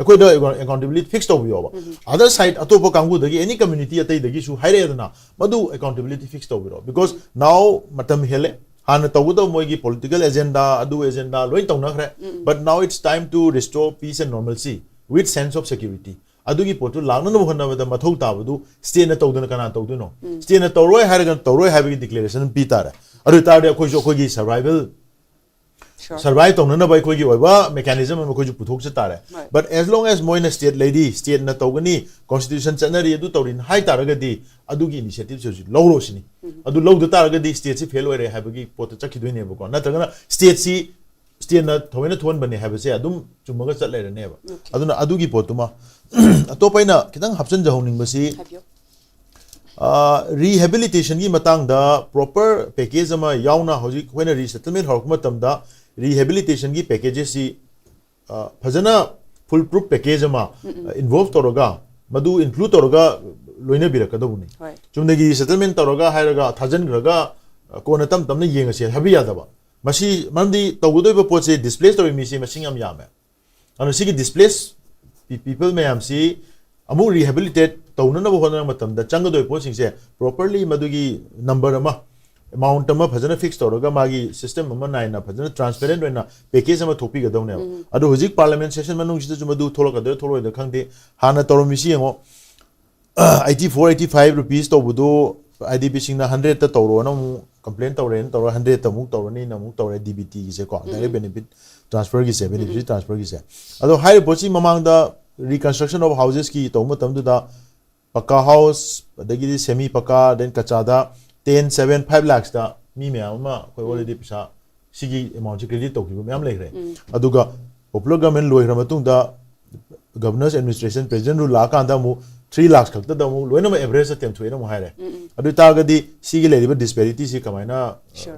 akoi da accountability fixed to bi ba other side atopa kangu dagi any community atai dagi su haire adna madu accountability fixed to bi because now matam hele han tawudo moigi political agenda adu agenda loi tawna khre but now it's time to restore peace and normalcy with sense of security adugi potu lagna no honna da mathau tabadu state na tawduna kana tawduno state na tawroi haragan tawroi habi declaration pi tare adu tare akoi jo akoi survival survive tong na bai koi gi oiba mechanism ma koi ju puthok se tare but as long as moina state lady state na togani constitution chanari adu tawrin hai taragadi adugi initiative ju lowro sini adu low da taragadi state si fail oire habagi pot chakhi doine ba ko na tagana state na thoina thon bane habase adum chumaga chat lere ne ba aduna adugi potuma atopaina kitang hapsan jahongning basi rehabilitation gi matang da proper package ama yauna hoji koina resettlement horkuma tamda rehabilitation gi packages si phajana full proof package ama involve toroga madu include toroga loina birakadabuni chumnegi settlement toroga hairaga thajan graga kona tamna yenga se habi yadaba masi mandi tawudoi po se displace tori mi se masing am yame anu sigi displace people may am see amu rehabilitate tawna na bohona matamda changadoi po sing se properly madugi number ama amount ama phajana fix toroga magi system ama naina phajana transparent oina package ama thopi gadawne adu hojik parliament session manung sida jumadu tholokadre tholoi da khangde hana toromisi yengo 84-85 rupees tawbudu IDP singna 100 ta tawro na mu complaint tawren tawro 100 ta mu tawrani na mu tawre DBT gi se ko direct benefit transfer gi se benefit transfer gi se ado high pochi mamang da reconstruction of houses ki tawma tamdu da paka house adagi semi paka then kachada 10-7-5 lakhs da mi me ama koi already pisa sigi amount credit to ki myam lekre aduga popular government loihra matung da governor's administration president ru la kan da mu 3 lakhs khakta da mu loina ma average tem thoina mu haire adu ta ga di sigi leriba disparity si kamaina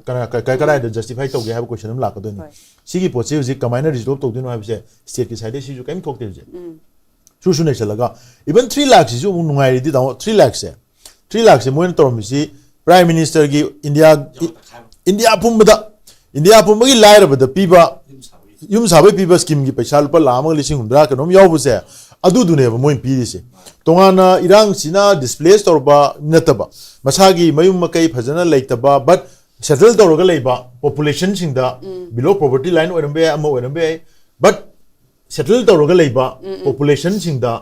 kana kai da justify to ge have question am la ka doni sigi poche uji kamaina resolve to dino have se state ki side si ju kaim thokte je su ne chalaga even 3 lakhs ju mu nungai di da 3 lakhs se moin tormi si prime minister gi india pumba gi laira bada piba yum sabai piba scheme gi paisa lupa lama lising hundra kanom yaw se adu dune ba moin piri se tongana irang sina displace torba nataba masagi mayum makai phajana leitaba but settle torga leiba population singda below poverty line orambe ama orambe but settle torga leiba population singda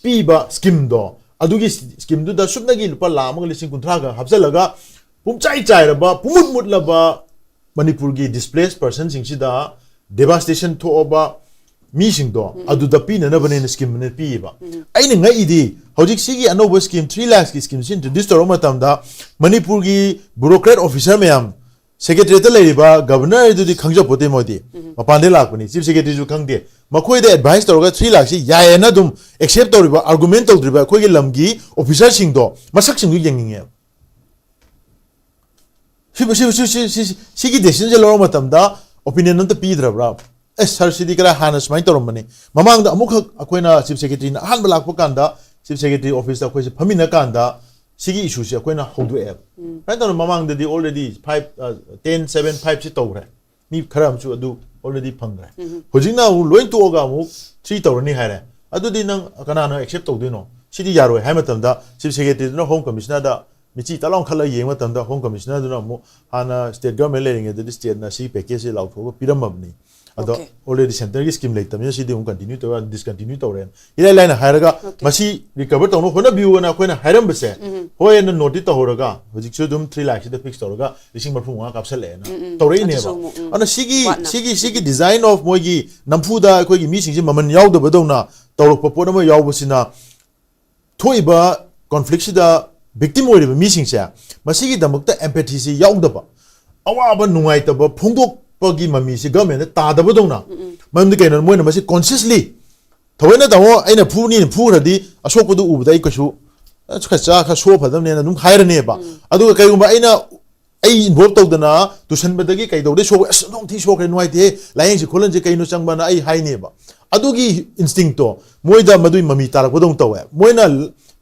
piba scheme do adugi scheme du da subnagi lupa lama lising kunthra ga hapsalaga pumchai chairaba pumut Manipur gi displaced person singida devastation thoba mi singdo adu da pina na bane scheme ne piba aina ngai idi hojik sigi anoba scheme 3 lakhs ki scheme introduce to matam da Manipur gi bureaucrat officer mayam secretary ta leiba governor du di khangja pote modi mapande lakpani chief secretary ju khangde makhoi da advice toroga 3 lakhs ya na dum accept toriba argument todriba khoi gi lamgi officer singdo masak singdu yengninge sigi decision je loro matam da opinion nanta pidrabra sir sidi kara hanas mai toromani mamang da amuk akoina chief secretary na han balak pakanda chief secretary office da khoi se phamina kanda sigi issue se akoina hodu app right now mamang da already 10-7-5 si tawre mi kharam chu adu already phangre hojina loin to ga mu 3 tawrani haire adu di nang kana na accept tawdino sidi yaroi hai matam da chief secretary na home commissioner da michi talong khala yeng matam da home commissioner na mu hana state government lering the state na si package law tho piramabni ado already center gi scheme leitam ya sidi continue to discontinue to ren ila line hairaga masi recover to no khona view na khoina hairam bese hoy na notice to horaga hojik chu dum 3 lakh da fix to roga lising marfu nga kapsal le na to rei ne ba ana sigi design of moigi namfu da khoi gi mi sing ji maman yaw da badona tawrok po na mo yaw busina thoiba conflict sida victim oi ba mi sing cha masigi damakta empathy si yaw da ba awa ba nungai ta ba phongdok pagi mami si government ta da badona mam de kaina moina masi consciously thoina da ho aina phuni phuradi ashok pudu ubda I kashu khacha kha so phadam ne na dum khair ne ba adu kai gumba aina ai involve to dana tuition badagi kai do de so dong thi so kai noi de laing si kholan je kai no chang ba na ai hai ne ba adu gi instinct to moida madui mami ta ra kodong to wa moina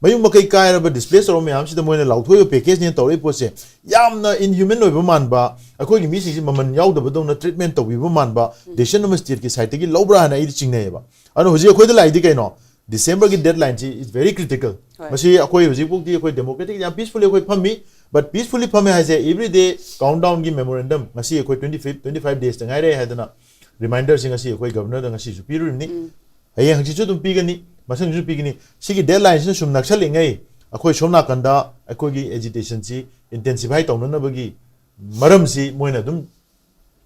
mayum makai kai ra display so me am si da moina lau thoi package ne to re po se yamna inhuman oi ba man ba akoi gi mi si maman yaw da badong na treatment to wi ba man ba decision no state ki site gi lobra na I ching ne ba anu hoji akoi da lai di kai no December ki deadline is very critical masi akoi hoji puk di akoi democratic ya peacefully akoi phami but peacefully phami ha se every day countdown gi memorandum masi akoi 25 days da ngai re ha da na reminder sing asi akoi governor da ngasi superior ni hayang hang chi chu dum pi ga ni masang ju pi ga ni sigi deadline sin sum naksal ngai akoi somna kanda akoi gi agitation si intensify to na ba gi maram si moina dum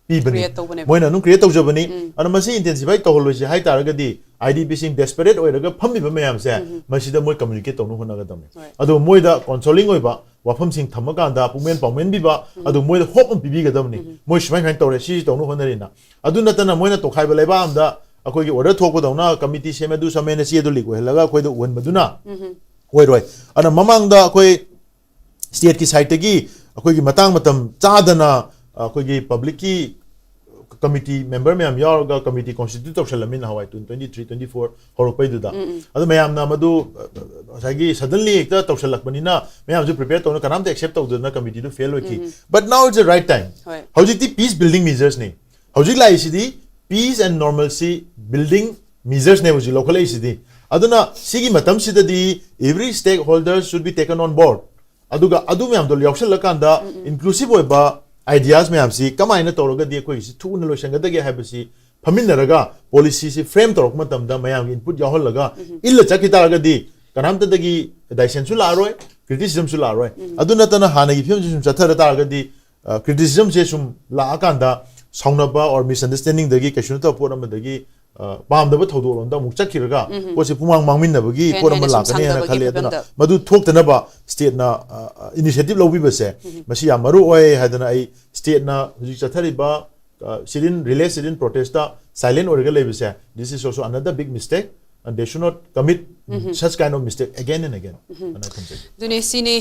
pi bani moina num create to jabani ana masi intensify to holo si hai tar ga di IDP sing desperate oi raga phami ba mayam se masi da moi communicate to no hona ga dam ado moi da consoling oi ba wafam sing thamaga da pumen pawmen bi ba ado moi da hope bi ga dam ni moi shmai khan to re si to no hona ri na adu na ta na moi na to khai ba lai ba am da akoi gi order thok ba da na committee se me du sa me na si do li ko helaga akoi da won ba du na oi roi ana mamang da akoi state ki side gi akoi gi matang matam cha da na akoi gi public ki committee member me am yaga committee constitute of shalamin hawai 23 24 horopai du da adu mayam na madu sagi suddenly ekta tawshalak bani na mayam ju prepare to na kanam to accept to na committee to fail ki but now it's the right time howji the peace building measures ne howji lai sidi peace and normalcy building measures ne howji local sidi aduna sigi matam sida di every stakeholders should be taken on board aduga adu mayam do yaksal lakanda inclusive oi ba ideas me amsi kamaina toroga di koi si thu na lo sanga dage habasi phamin raga policy si frame torok matam da mayam input yahol laga illa chakita raga di kanam ta dagi direction su la roi criticism su la roi aduna tana hana gi film sum chathara ta raga di criticism se sum la akanda sauna ba or misunderstanding dagi kashun ta por am dagi pam da ba thodo lon da muk chakiraga ko se pumang mangmin na bagi por am la kane na khale aduna madu thok tana ba state na initiative lo bi ba se masi ya maru oi hadana ai state na ji chathari ba sidin relay sidin protesta silent or ga le bi se this is also another big mistake and they should not commit such kind of mistake again and again and I can say duni sini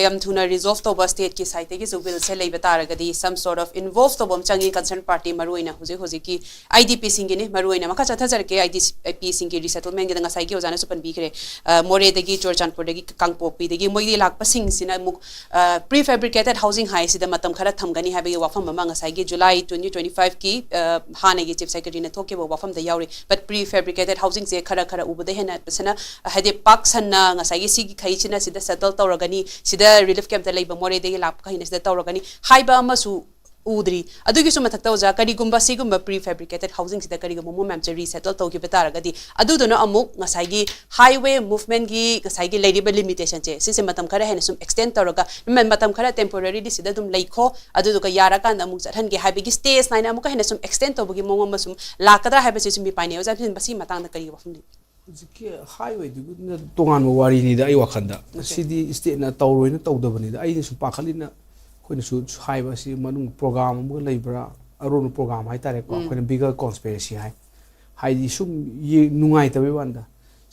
yam thuna resolve to ba state ki site ki so will se lei betara ga di some sort of involved to bom changi concerned party maruina hoji ki IDP singi ni maruina maka chatha jar ke IDP singi resettlement gi nga sai ki ojana supan bi kre more de gi chorchanpur de gi kangpok pi de gi moi di lak pa sing sina muk prefabricated housing high sida matam khara thamgani ha bi wafam ma nga sai gi July 2025 ki hane gi chief secretary na thoke bo wafam da yauri but prefabricated housing se khara ubade hena pasana hade pak sanna nga sai gi sigi khai china sida settle tawragani sida relief camp da leiba more de gi lap khai sida tawragani haiba amasu udri adugi suma thakta oja kari gumba sigumba prefabricated housing sida kari gumba mom che resettle to ki betara gadi adu dono amuk ngasai gi highway movement gi ngasai gi lady limitation che sise matam khara hena sum extend tawraga matam khara temporary di sida dum leikho adu du ka yara kan amuk chathan gi haibi gi stage nine amuk hena sum extend to bugi mom sum lakadra haibi sum bi paine oja sin basi matang da kari wafum Jiki highway du tongan mo wari ni da ai wakhanda sidi state na tawroi na tawdabani da ai ni su pakhali na koina su haiba si manung program mo leibra aron program hai tare ko koina bigger conspiracy hai di sum ye nungai tabe wanda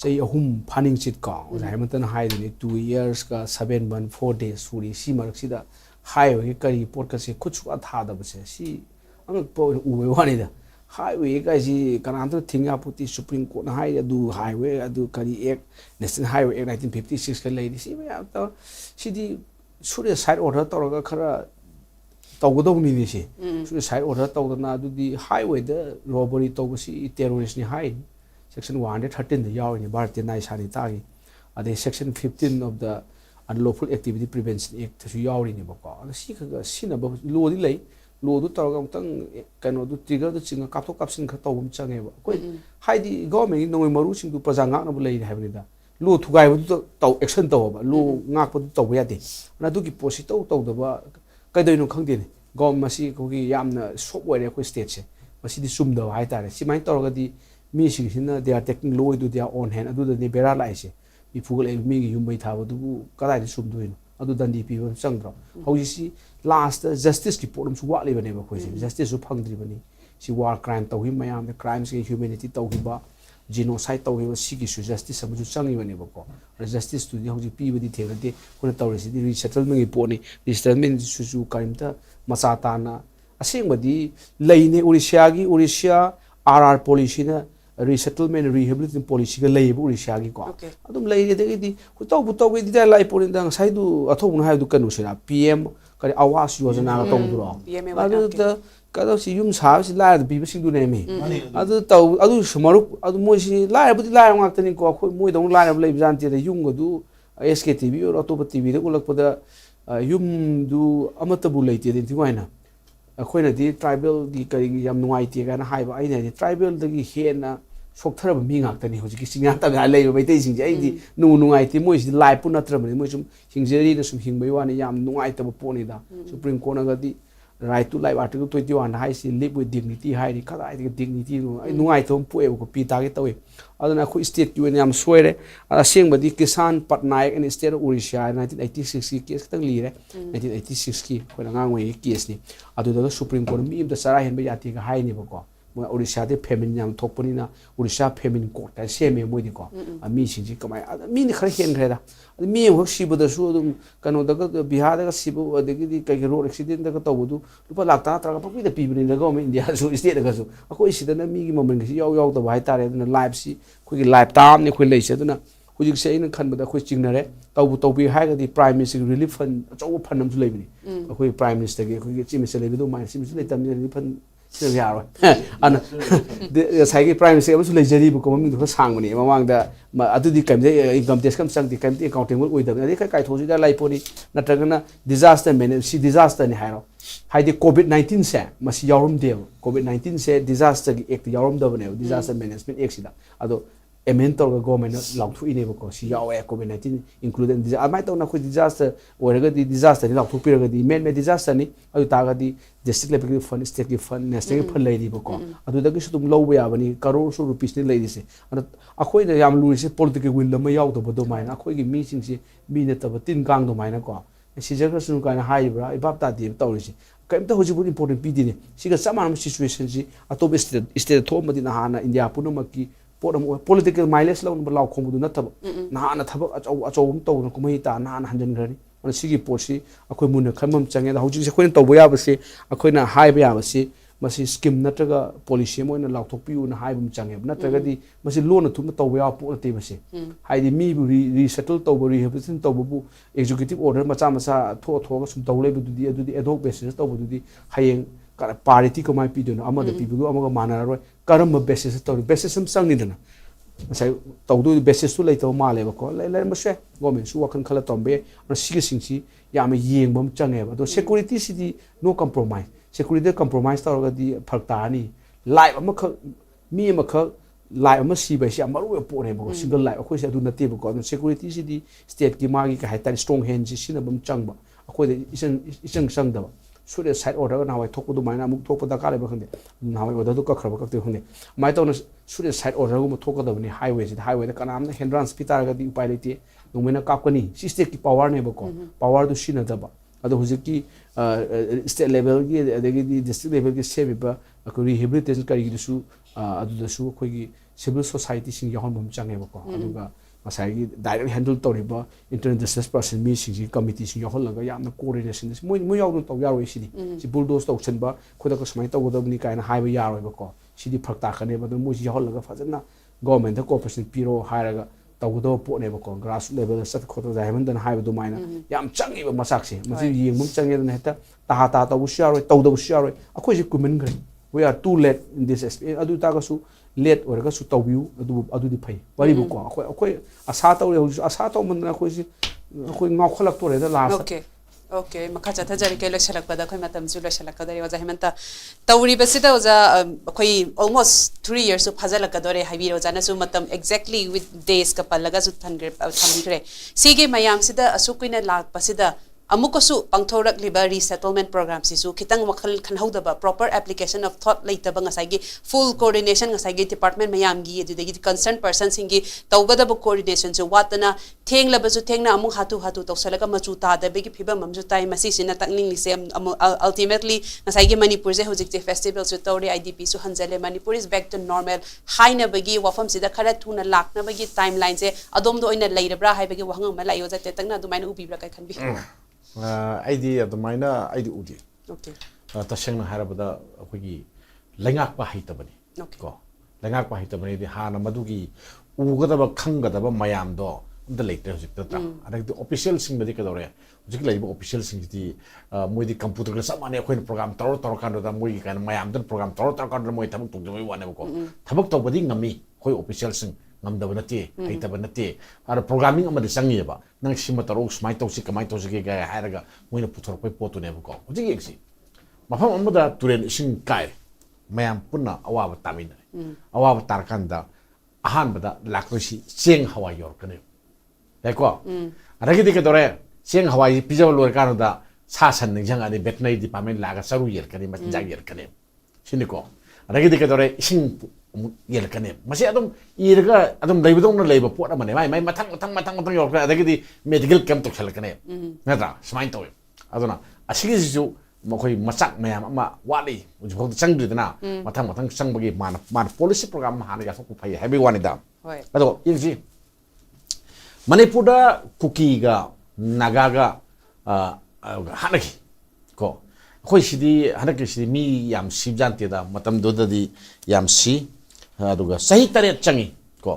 sei ahum phaning chit ka rai matan hai ni 2 years ka 7 month 4 days suri si marak sida highway ka report ka se kuchu atha da base si ang po uwe wani da highway ka si kananto thinga puti supreme court na adu highway adu kari ek national highway 1956 ka lady si ba ta si di sure side order tawra khara tawgodaw ni ni si sure side order tawdana adu di highway da robbery tawsi terrorist ni hai section 113 da yaw ni bharatiya nai sani ta gi ade section 15 of the unlawful activity prevention act su yaw ni ba ko si ka sina ba lo di lai lo du tar ga tang kano du trigger du chinga kapthok kapsin kha tawum change ba koi haidi government no maru sing du praja ngak na bu lei ha da lo thugai bu taw action taw ba lo ngak bu taw ya de na du ki posi taw taw da ba kai doi no khang de ni government masi ko gi yamna software ko state se masi di sum da hai tare si mai tor ga di mi sing sin they are taking law du their own hand adu da ni bera lai se i fugal e mi gi yum bai tha ba du ka dai sum du no adu dan di pi ba sang dro how you see last justice ki problem su wa le ba ne ba ko si justice su phang dri ba ni si war crime taw hi mayam the crimes ke humanity taw hi ba genocide taw hi ba si ki su justice sabu su changi ba ne ba ko justice tu di how ji pi ba di the na de ko na taw re si di resettlement gi po ni resettlement su karim ta macha ta na asing ba di lei ne Orissa RR policy na resettlement rehabilitation policy ga lei bu Orissa gi ko adum lei de di ku taw bu taw gi da lai po ni dang sai du athong na ha du kanu sira PM kari awas yojana ga taw du ro adu da kada si yum sa si la bi bi sing du ne mi adu taw adu sumaru adu mo si la bu di la ngak tani ko khoi moi dong la lei jan ti de yum go du SKTV or ATHOUBA TV de ulak pada yum du amata bu lei ti de ti waina khoi na di tribal gi kari yam nuai ti ga na hai ba ai ne tribal de gi he na sok thara ba mi ngak tani ho ji ki singa ta ga lei ba te sing ai di nu nuai ti moi si lai pu na tra ba moi sum hing jeri na sum hing bai wa ni yam nuai ta ba po ni da supreme court na ga di right to life article 21 hai si live with dignity hai ri kada ai dignity no ai nuai thom pu e ko pi ta ge tawe adana khu state ki yam soire ala seng ba di kisan patnaik and state of Orissa 1986 ki case tang li re 1986 ki khoi na ngwe case ni adu da supreme court mi da sara hen ba yati ga hai ni ba ko mo Orissa de famine yam thokpani na Orissa famine court ta se me mo di ko mi sing ji kamai mi ni khar hen khre da mi ho sibu da su dum kano da Bihar da sibu de gi kai road accident da to bu lupa lak ta tra pa pi da pi ni da go India su state da su ako isi da na mi gi moment gi yaw da bai ta re na live si khu gi live tam ni khu lei se da na khu ji se in khan ba da khu ching na re to bi hai ga di prime minister relief fund acho fund nam su lei ni khu prime minister gi khu gi chi minister lei do mai si minister lei tam ni relief fund se ya ro ana de sai gi prime minister su lei jari bu ko mi do sang ni ma wang da adu di kam de income tax kam sang di kam di accountable oi da ni kai tho ji da lai po ni na tra na disaster manage si disaster ni hai ro hai di COVID-19 se masi yawrum de COVID-19 se disaster gi act yawrum da bane disaster management act sida ado ementor ga government law thu ine ko si yawe COVID-19 including amai to na khu disaster or ga di disaster ni law thu pir ga di men disaster ni adu ta ga di district level fund state gi fund national fund lei di ko adu da gi su tum low ya bani crore so rupees ni lei di se akhoi na yam lu se political will la ma yaw to bodo mai na akhoi gi mi sing si mi ne ta ba tin kang do mai na ko si jaga sun ka na hai bra ibap ta di to ri si kaim ta hoji bu important pi di ni si ga sama situation si atop state tho ma di na hana India puno ma ki political mileage law law khom du na thab na na thab achom to na kumai ta na na hanjan grani on sigi posi akoi mun khamam change da hoji se khoin to boya ba se akoi na hai ba ya ba se masi scheme na traga policy mo na law thok piu na hai bum change na traga di masi loan thu na to boya po te ba se hai di mi bu resettle to bo rehabilitation to bu executive order macha macha tho ga sum to le bu di adu di ad hoc basis to bu di hayeng parity ko mai pi do na amada people amaga mana ro karam basis to basis sam sang ni na sai to do basis tu lai to ma le ba ko lai ma se government su wakan khala tombe na sig sing si ya ma yeng bam change ba to security si di no compromise security compromise to ga di phak ta ni live ama kha mi ma kha live ama si ba si amaru po ne ba single live ko se du na te ba ko security si di state ki ma gi ka hai strong hand si na bam chang ba ko de isang sang da sure side order na wai thok du mai na muk thok da ka le ba khande na wai order du ka khra ba ka te khande mai to na sure side order gu ma thok da ni highway da kanam na hindrance pitar ga di upai le ti nungmena kap kani si state ki power ne ba ko power du sina da ba ado huji ki state level gi di district level gi se ba ko rehabilitation ka gi su adu da su ko gi civil society sing ya hon bum change ba ko adu ga masai direct handle to riba internal justice person mi sing committee sing yahol laga yamna coordination mo yaw to yaro sidi si bulldoze to chen ba khoda ko smai to goda ni kaina hai ba yaro ba ko sidi phakta khane ba mo yahol laga fajana government ko cooperation piro hairaga to goda po ne ba ko grass level sat khoto da heman dan hai ba do maina yam changi ba masak se masi yeng mum changi dan heta ta to bu sharo to do sharo akoi ji kumen gre we are too late in this adu ta ga su late or ga su tawbiu adu di phai wari bu ko akoi asa taw asa taw man na khoi si khoi ngau khalak to re da last Okay, makhacha thajari ke loishalak pada khoi matam ju loishalak kadari oja hemanta tawri basida oja khoi almost 3 years su phajalak kadore haibi oja na su matam exactly with days ka palaga su thangre thambi sige mayam sida asukuina lak pasida amukosu pangthorak liba resettlement program sisu khitang wakhal khanhaudaba proper application of thought laitaba ngasai full coordination ngasai department mayam gi edudagi concerned person singi tawgadaba coordination ju watana thenglabasu thengna amu hatu tawsalaga machu ta da begi phiba mamju tai masi sina takning lise ultimately ngasai gi manipur je hojik je festival su tawri idp su hanjale manipur is back to normal haina bagi wafam sida khara thuna lakna bagi timeline je adom do oina leirabra hai bagi wahang ma layo ja te takna dumaina ubibra kai khanbi aidi adumaina aidi udi okay taseng na harabada akhoi lengak pa haitabani ko lengak pa haitabani di hana madugi ugadaba khangadaba mayam do amda leite hojik ta adagi official sing badi kadore hojik laiba official sing di moidi computer la samane akhoi program tor kan da moigi kan mayam dan program tor kan moi thabak tung joi wane ko thabak to badi ngami khoi official sing ngamdaba nate haitaba nate ara programming amadi sangi ba nang sima taro smai tawsi kamai tawsi ga haraga moina puthor poi potu ne ko hojik exi mafam amada turen sing kai mayam punna awaba tamina awaba tarkanda ahan bada lakrosi cheng hawa yor kane ko aragi de dore cheng hawa pijawal lor kanada sa san ning jang ani veterinary department laga saru yer kane mat jag yer kane sini ko aragi de dore sing yer kane masi adum irga adum leibdong na leiba pot amane mai matang yor kane aragi di medical camp to khel kane nada smain to aduna asigi ju makoi masak mayam ama wali ujbok changdina matang changbagi man policy program hana ya sok phai habi wani da ado yingsi manipura kuki ga naga ga hanaki ko khoi sidi hanaki sidi mi yam sibjante da matam do da di yam si aduga sahi tare changi ko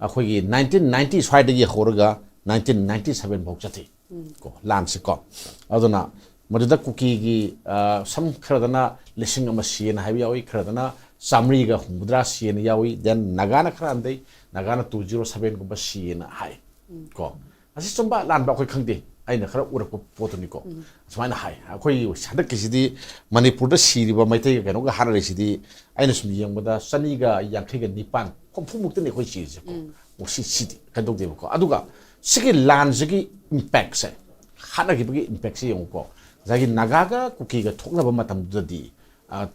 akhoi gi 1990 swai da ye horga 1997 bok chati ko lan si ko aduna madуда kuki gi sam khradana lising ama sien habi yawi khradana samri ga humudra sien yawi then nagana khrandei nagana 207 ko sien hai ko asi chomba lan ba khoi khangde aina khara urak potuni ko smaina hai khoi sadak kisidi manipur da siri ba maitai ga no ga harare sidi aina sum yangba sani ga yankhe ga nipan khomphumuk te ne khoi siri ko o si sidi kadok de ko aduga sigi lan sigi impact se hana gi bagi impact se yong ko zagi nagaga kuki ga thokna ba matam dadi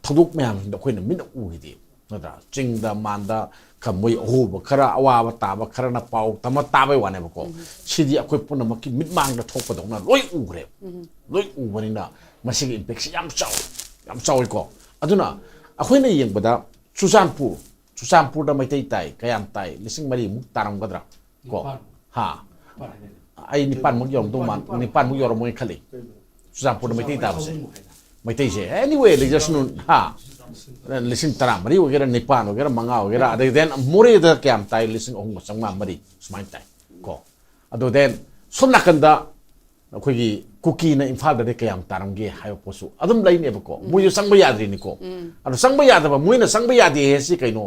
thoduk mayam da khoina min uidi nada chingda manda kamoi ho khara awa ba ta ba khara na pau tama ta bai wane ba ko sidi akhoi puna makki mitmang da thokpa dona loi ugre loi ubani na masigi impact yam chaw ko aduna akhoina yengbada chusanpur da maitai tai kayam tai lising mari muk taram gadra ko ha ai nipan muk yom do man nipan muk yor moi khali chusanpur da maitai ta base maitai je anyway just nun ha lising taram mari wagera nipan wagera manga wagera ade then more da kayam tai lising ong sangma mari smain tai ko ado then somna kanda akhoi kuki na imphal da kayam taram ge hayo posu adum lai ne ko muyu sangba yadri ni ko ado sangba yadaba muina sangba yadi he si kaino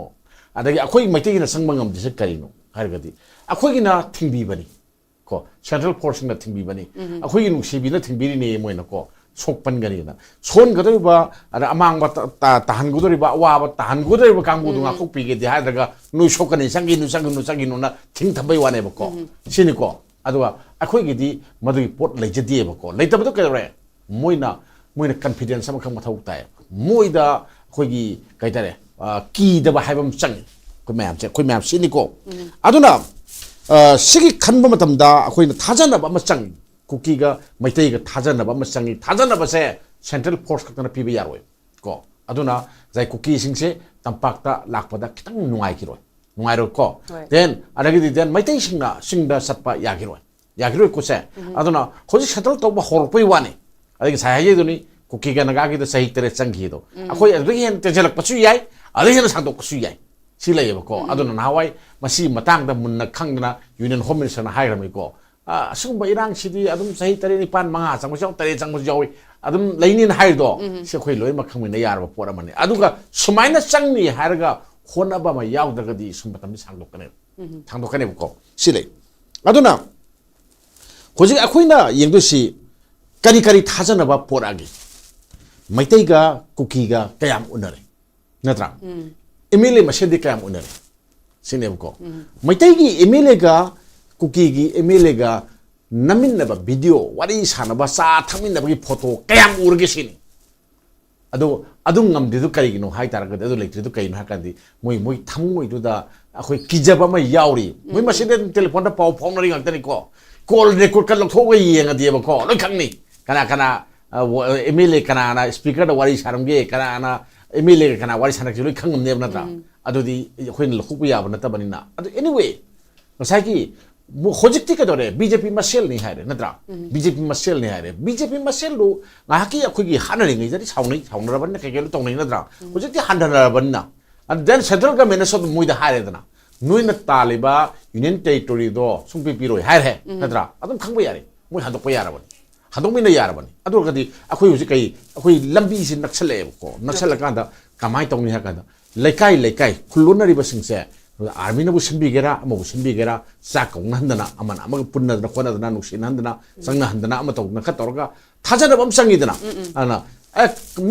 adagi akhoi maitai na sangba ngam dise kaino hargadi akhoi na thingbi bani ko central force na thingbi bani akhoi nu sibi na thingbi ni moina ko sokpan gani na son gadoi ba ada amang ba tahan gudori ba wa ba tahan gudori ba kanggu du ngakuk pi ge di hadraga nu sokani sangi nu na thing thabai wane ba ko sini ko adwa akhoi gi di madu pot leijadi ba ko leitab do kare moina confidence am khang mathau tai moida akhoi gi kaitare ki da ba haibam chang ko mayam sini ko aduna sigi khanba matam da akhoi na thajana ba ma chang kuki ga maitai ga thajana ba ma changi thajana ba se central force ka na pibi yaroi ko aduna jai kuki singse tampak ta lakpada kitang nuai ro ko then adagi then maitai singda satpa yagiroi ko se aduna khoji central to ba horpoi wani adagi sahaye duni kuki ga naga gi da sahi tere changi do akhoi adagi hen tejelak pachu yai adagi hen sangdok pachu yai silai ba ko aduna nawai masi matang da munna khangna union home minister na hairami ko asumba irang sidi adum sahi tare ni pan manga changmo jaw tare changmo jawi adum lainin hairdo se khoi loi ma khangmi na yarba pora mani aduga sumaina changni harga khona ba ma yaw daga di sumbatam thangdokane ko silai aduna hoji akhoina yengdo si kari kari thajanaba poragi maitai ga kuki ga kayam unare natra MLA masedi kayam unare sinev ko maitai gi MLA ga kuki gi MLA ga namin naba video wari sanaba sa thamin naba gi photo kayam urge sini adu ngam de du kari gi no hai tar ga adu lektre du kai na kandi moi thamoi du da akhoi kijaba ma yauri moi masede telephone da pau phone ring ngak tani ko call record kan lok thoga yeng adi ba ko loi khangni kana MLA kana na speaker da wari saramge kana MLA kana wari sanak loi khangam ne na ta adu di akhoi na lokhu ya ba na ta bani na adu anyway masai ki hojikti ka dore BJP masel ni haire natra BJP masel ni haire BJP masel lu ngaki akhoi gi hanari ngai jari saungra ban na kegelu tong ni natra hojikti handara ban na and then central government so mui da haire dana nui na taliba union territory do sungpi piro haire natra adum khangba yare mui handok pa yara ban handok mi na yara ban adu gadi akhoi hoji kai akhoi lambi sin naksale ko naksala kanda kamai tong ni ha kanda laikai khulunari ba singse army na bu simbi gera ama bu simbi gera sa ko handana amana ama punna na khona na nuksin handana sangna handana ama to na khatorga thajana bam sangi dana ana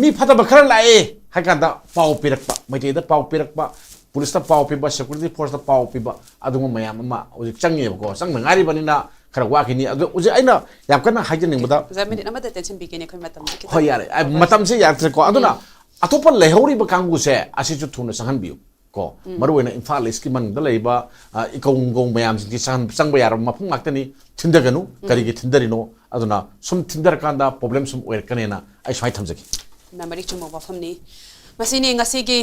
mi phata ba khara lae hakanda pau pirakpa mai da pau pirakpa police ta pau piba security force ta pau piba aduma mayam ama uji changi ko sangna ngari banina khara wa kini uji aina yam kana hajani muda zamin na mata tension bigene khoi matam ho yare matam se yar ko aduna atopa lehori ba kangu se asichu thuna sangan biu ko maruena Imphal iski man da leiba ikong mayam ji sang bayar mapung maktani thindaganu kari gi thindarino aduna sum thindar kanda problem sum wer kanena ai swai thamjaki memory chumo wafamni masini ngasigi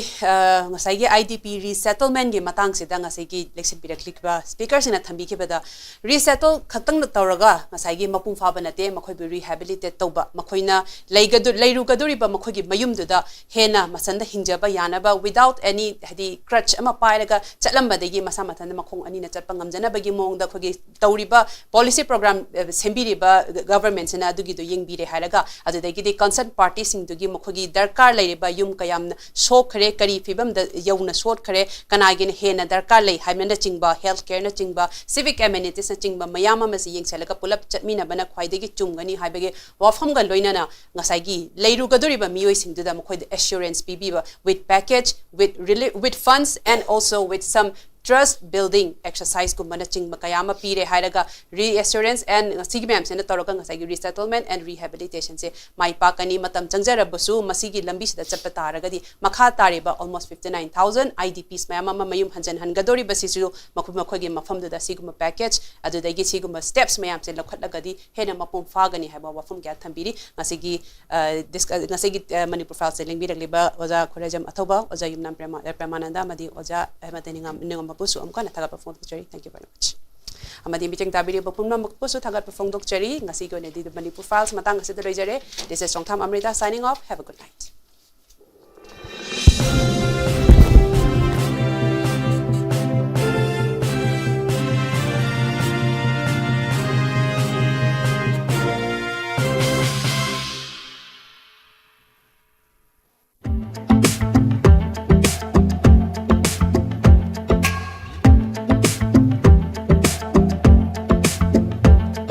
ngasagi IDP resettlement gi matang sida ngasigi election period clickba speaker sina thambi ke bada resettle khatang na tawraga ngasagi mapung fa banate makhoi bi rehabilitate tawba makhoina leiru gaduri ba makhoi gi mayum du da hena masanda hingjaba yanaba without any hadi crutch ama pairaga chatlamba degi masa mathanda makhong ani na chatpa ngamjana bagi mong da khogi tawriba policy program sembiri ba government sina dugi do yengbire haraga adu degi de concerned party sing dugi makhogi darkar leiba yum kayam shok khare kari fibam da yauna short khare kanagin hena darkar lei haimena chingba health care na chingba civic amenities na chingba mayama ma si yengsalaka pulap chatmina bana khwaidagi chumgani haibage wafam ga loinana ngasagi leiru gadori ba miyoi sing da makhoi assurance bibiba with package with funds and also with some trust building exercise ko manaching makayama pire hairaga reassurance and sigmam sena toroga ngasagi resettlement and rehabilitation se mai pakani matam changjara basu masigi lambi sida chapataraga di makha tariba almost 59000 IDPs mayama mayum hanjan hangadori basisu makhogi mafam da siguma package adu dagi siguma steps mayam se lakhatlaga di hena mapum fagani haba wafum kya thambiri ngasigi Manipur file selling bi ragliba oja khurajam athoba oja yumnam premananda madi oja ningomba pusu amkana thagat perform dokchari thank you very much amadi meeting tabiri bapumna pusu thagat perform dokchari ngasi go ne di Manipur files matang asid rejare this is Chongtham Amrita signing off have a good night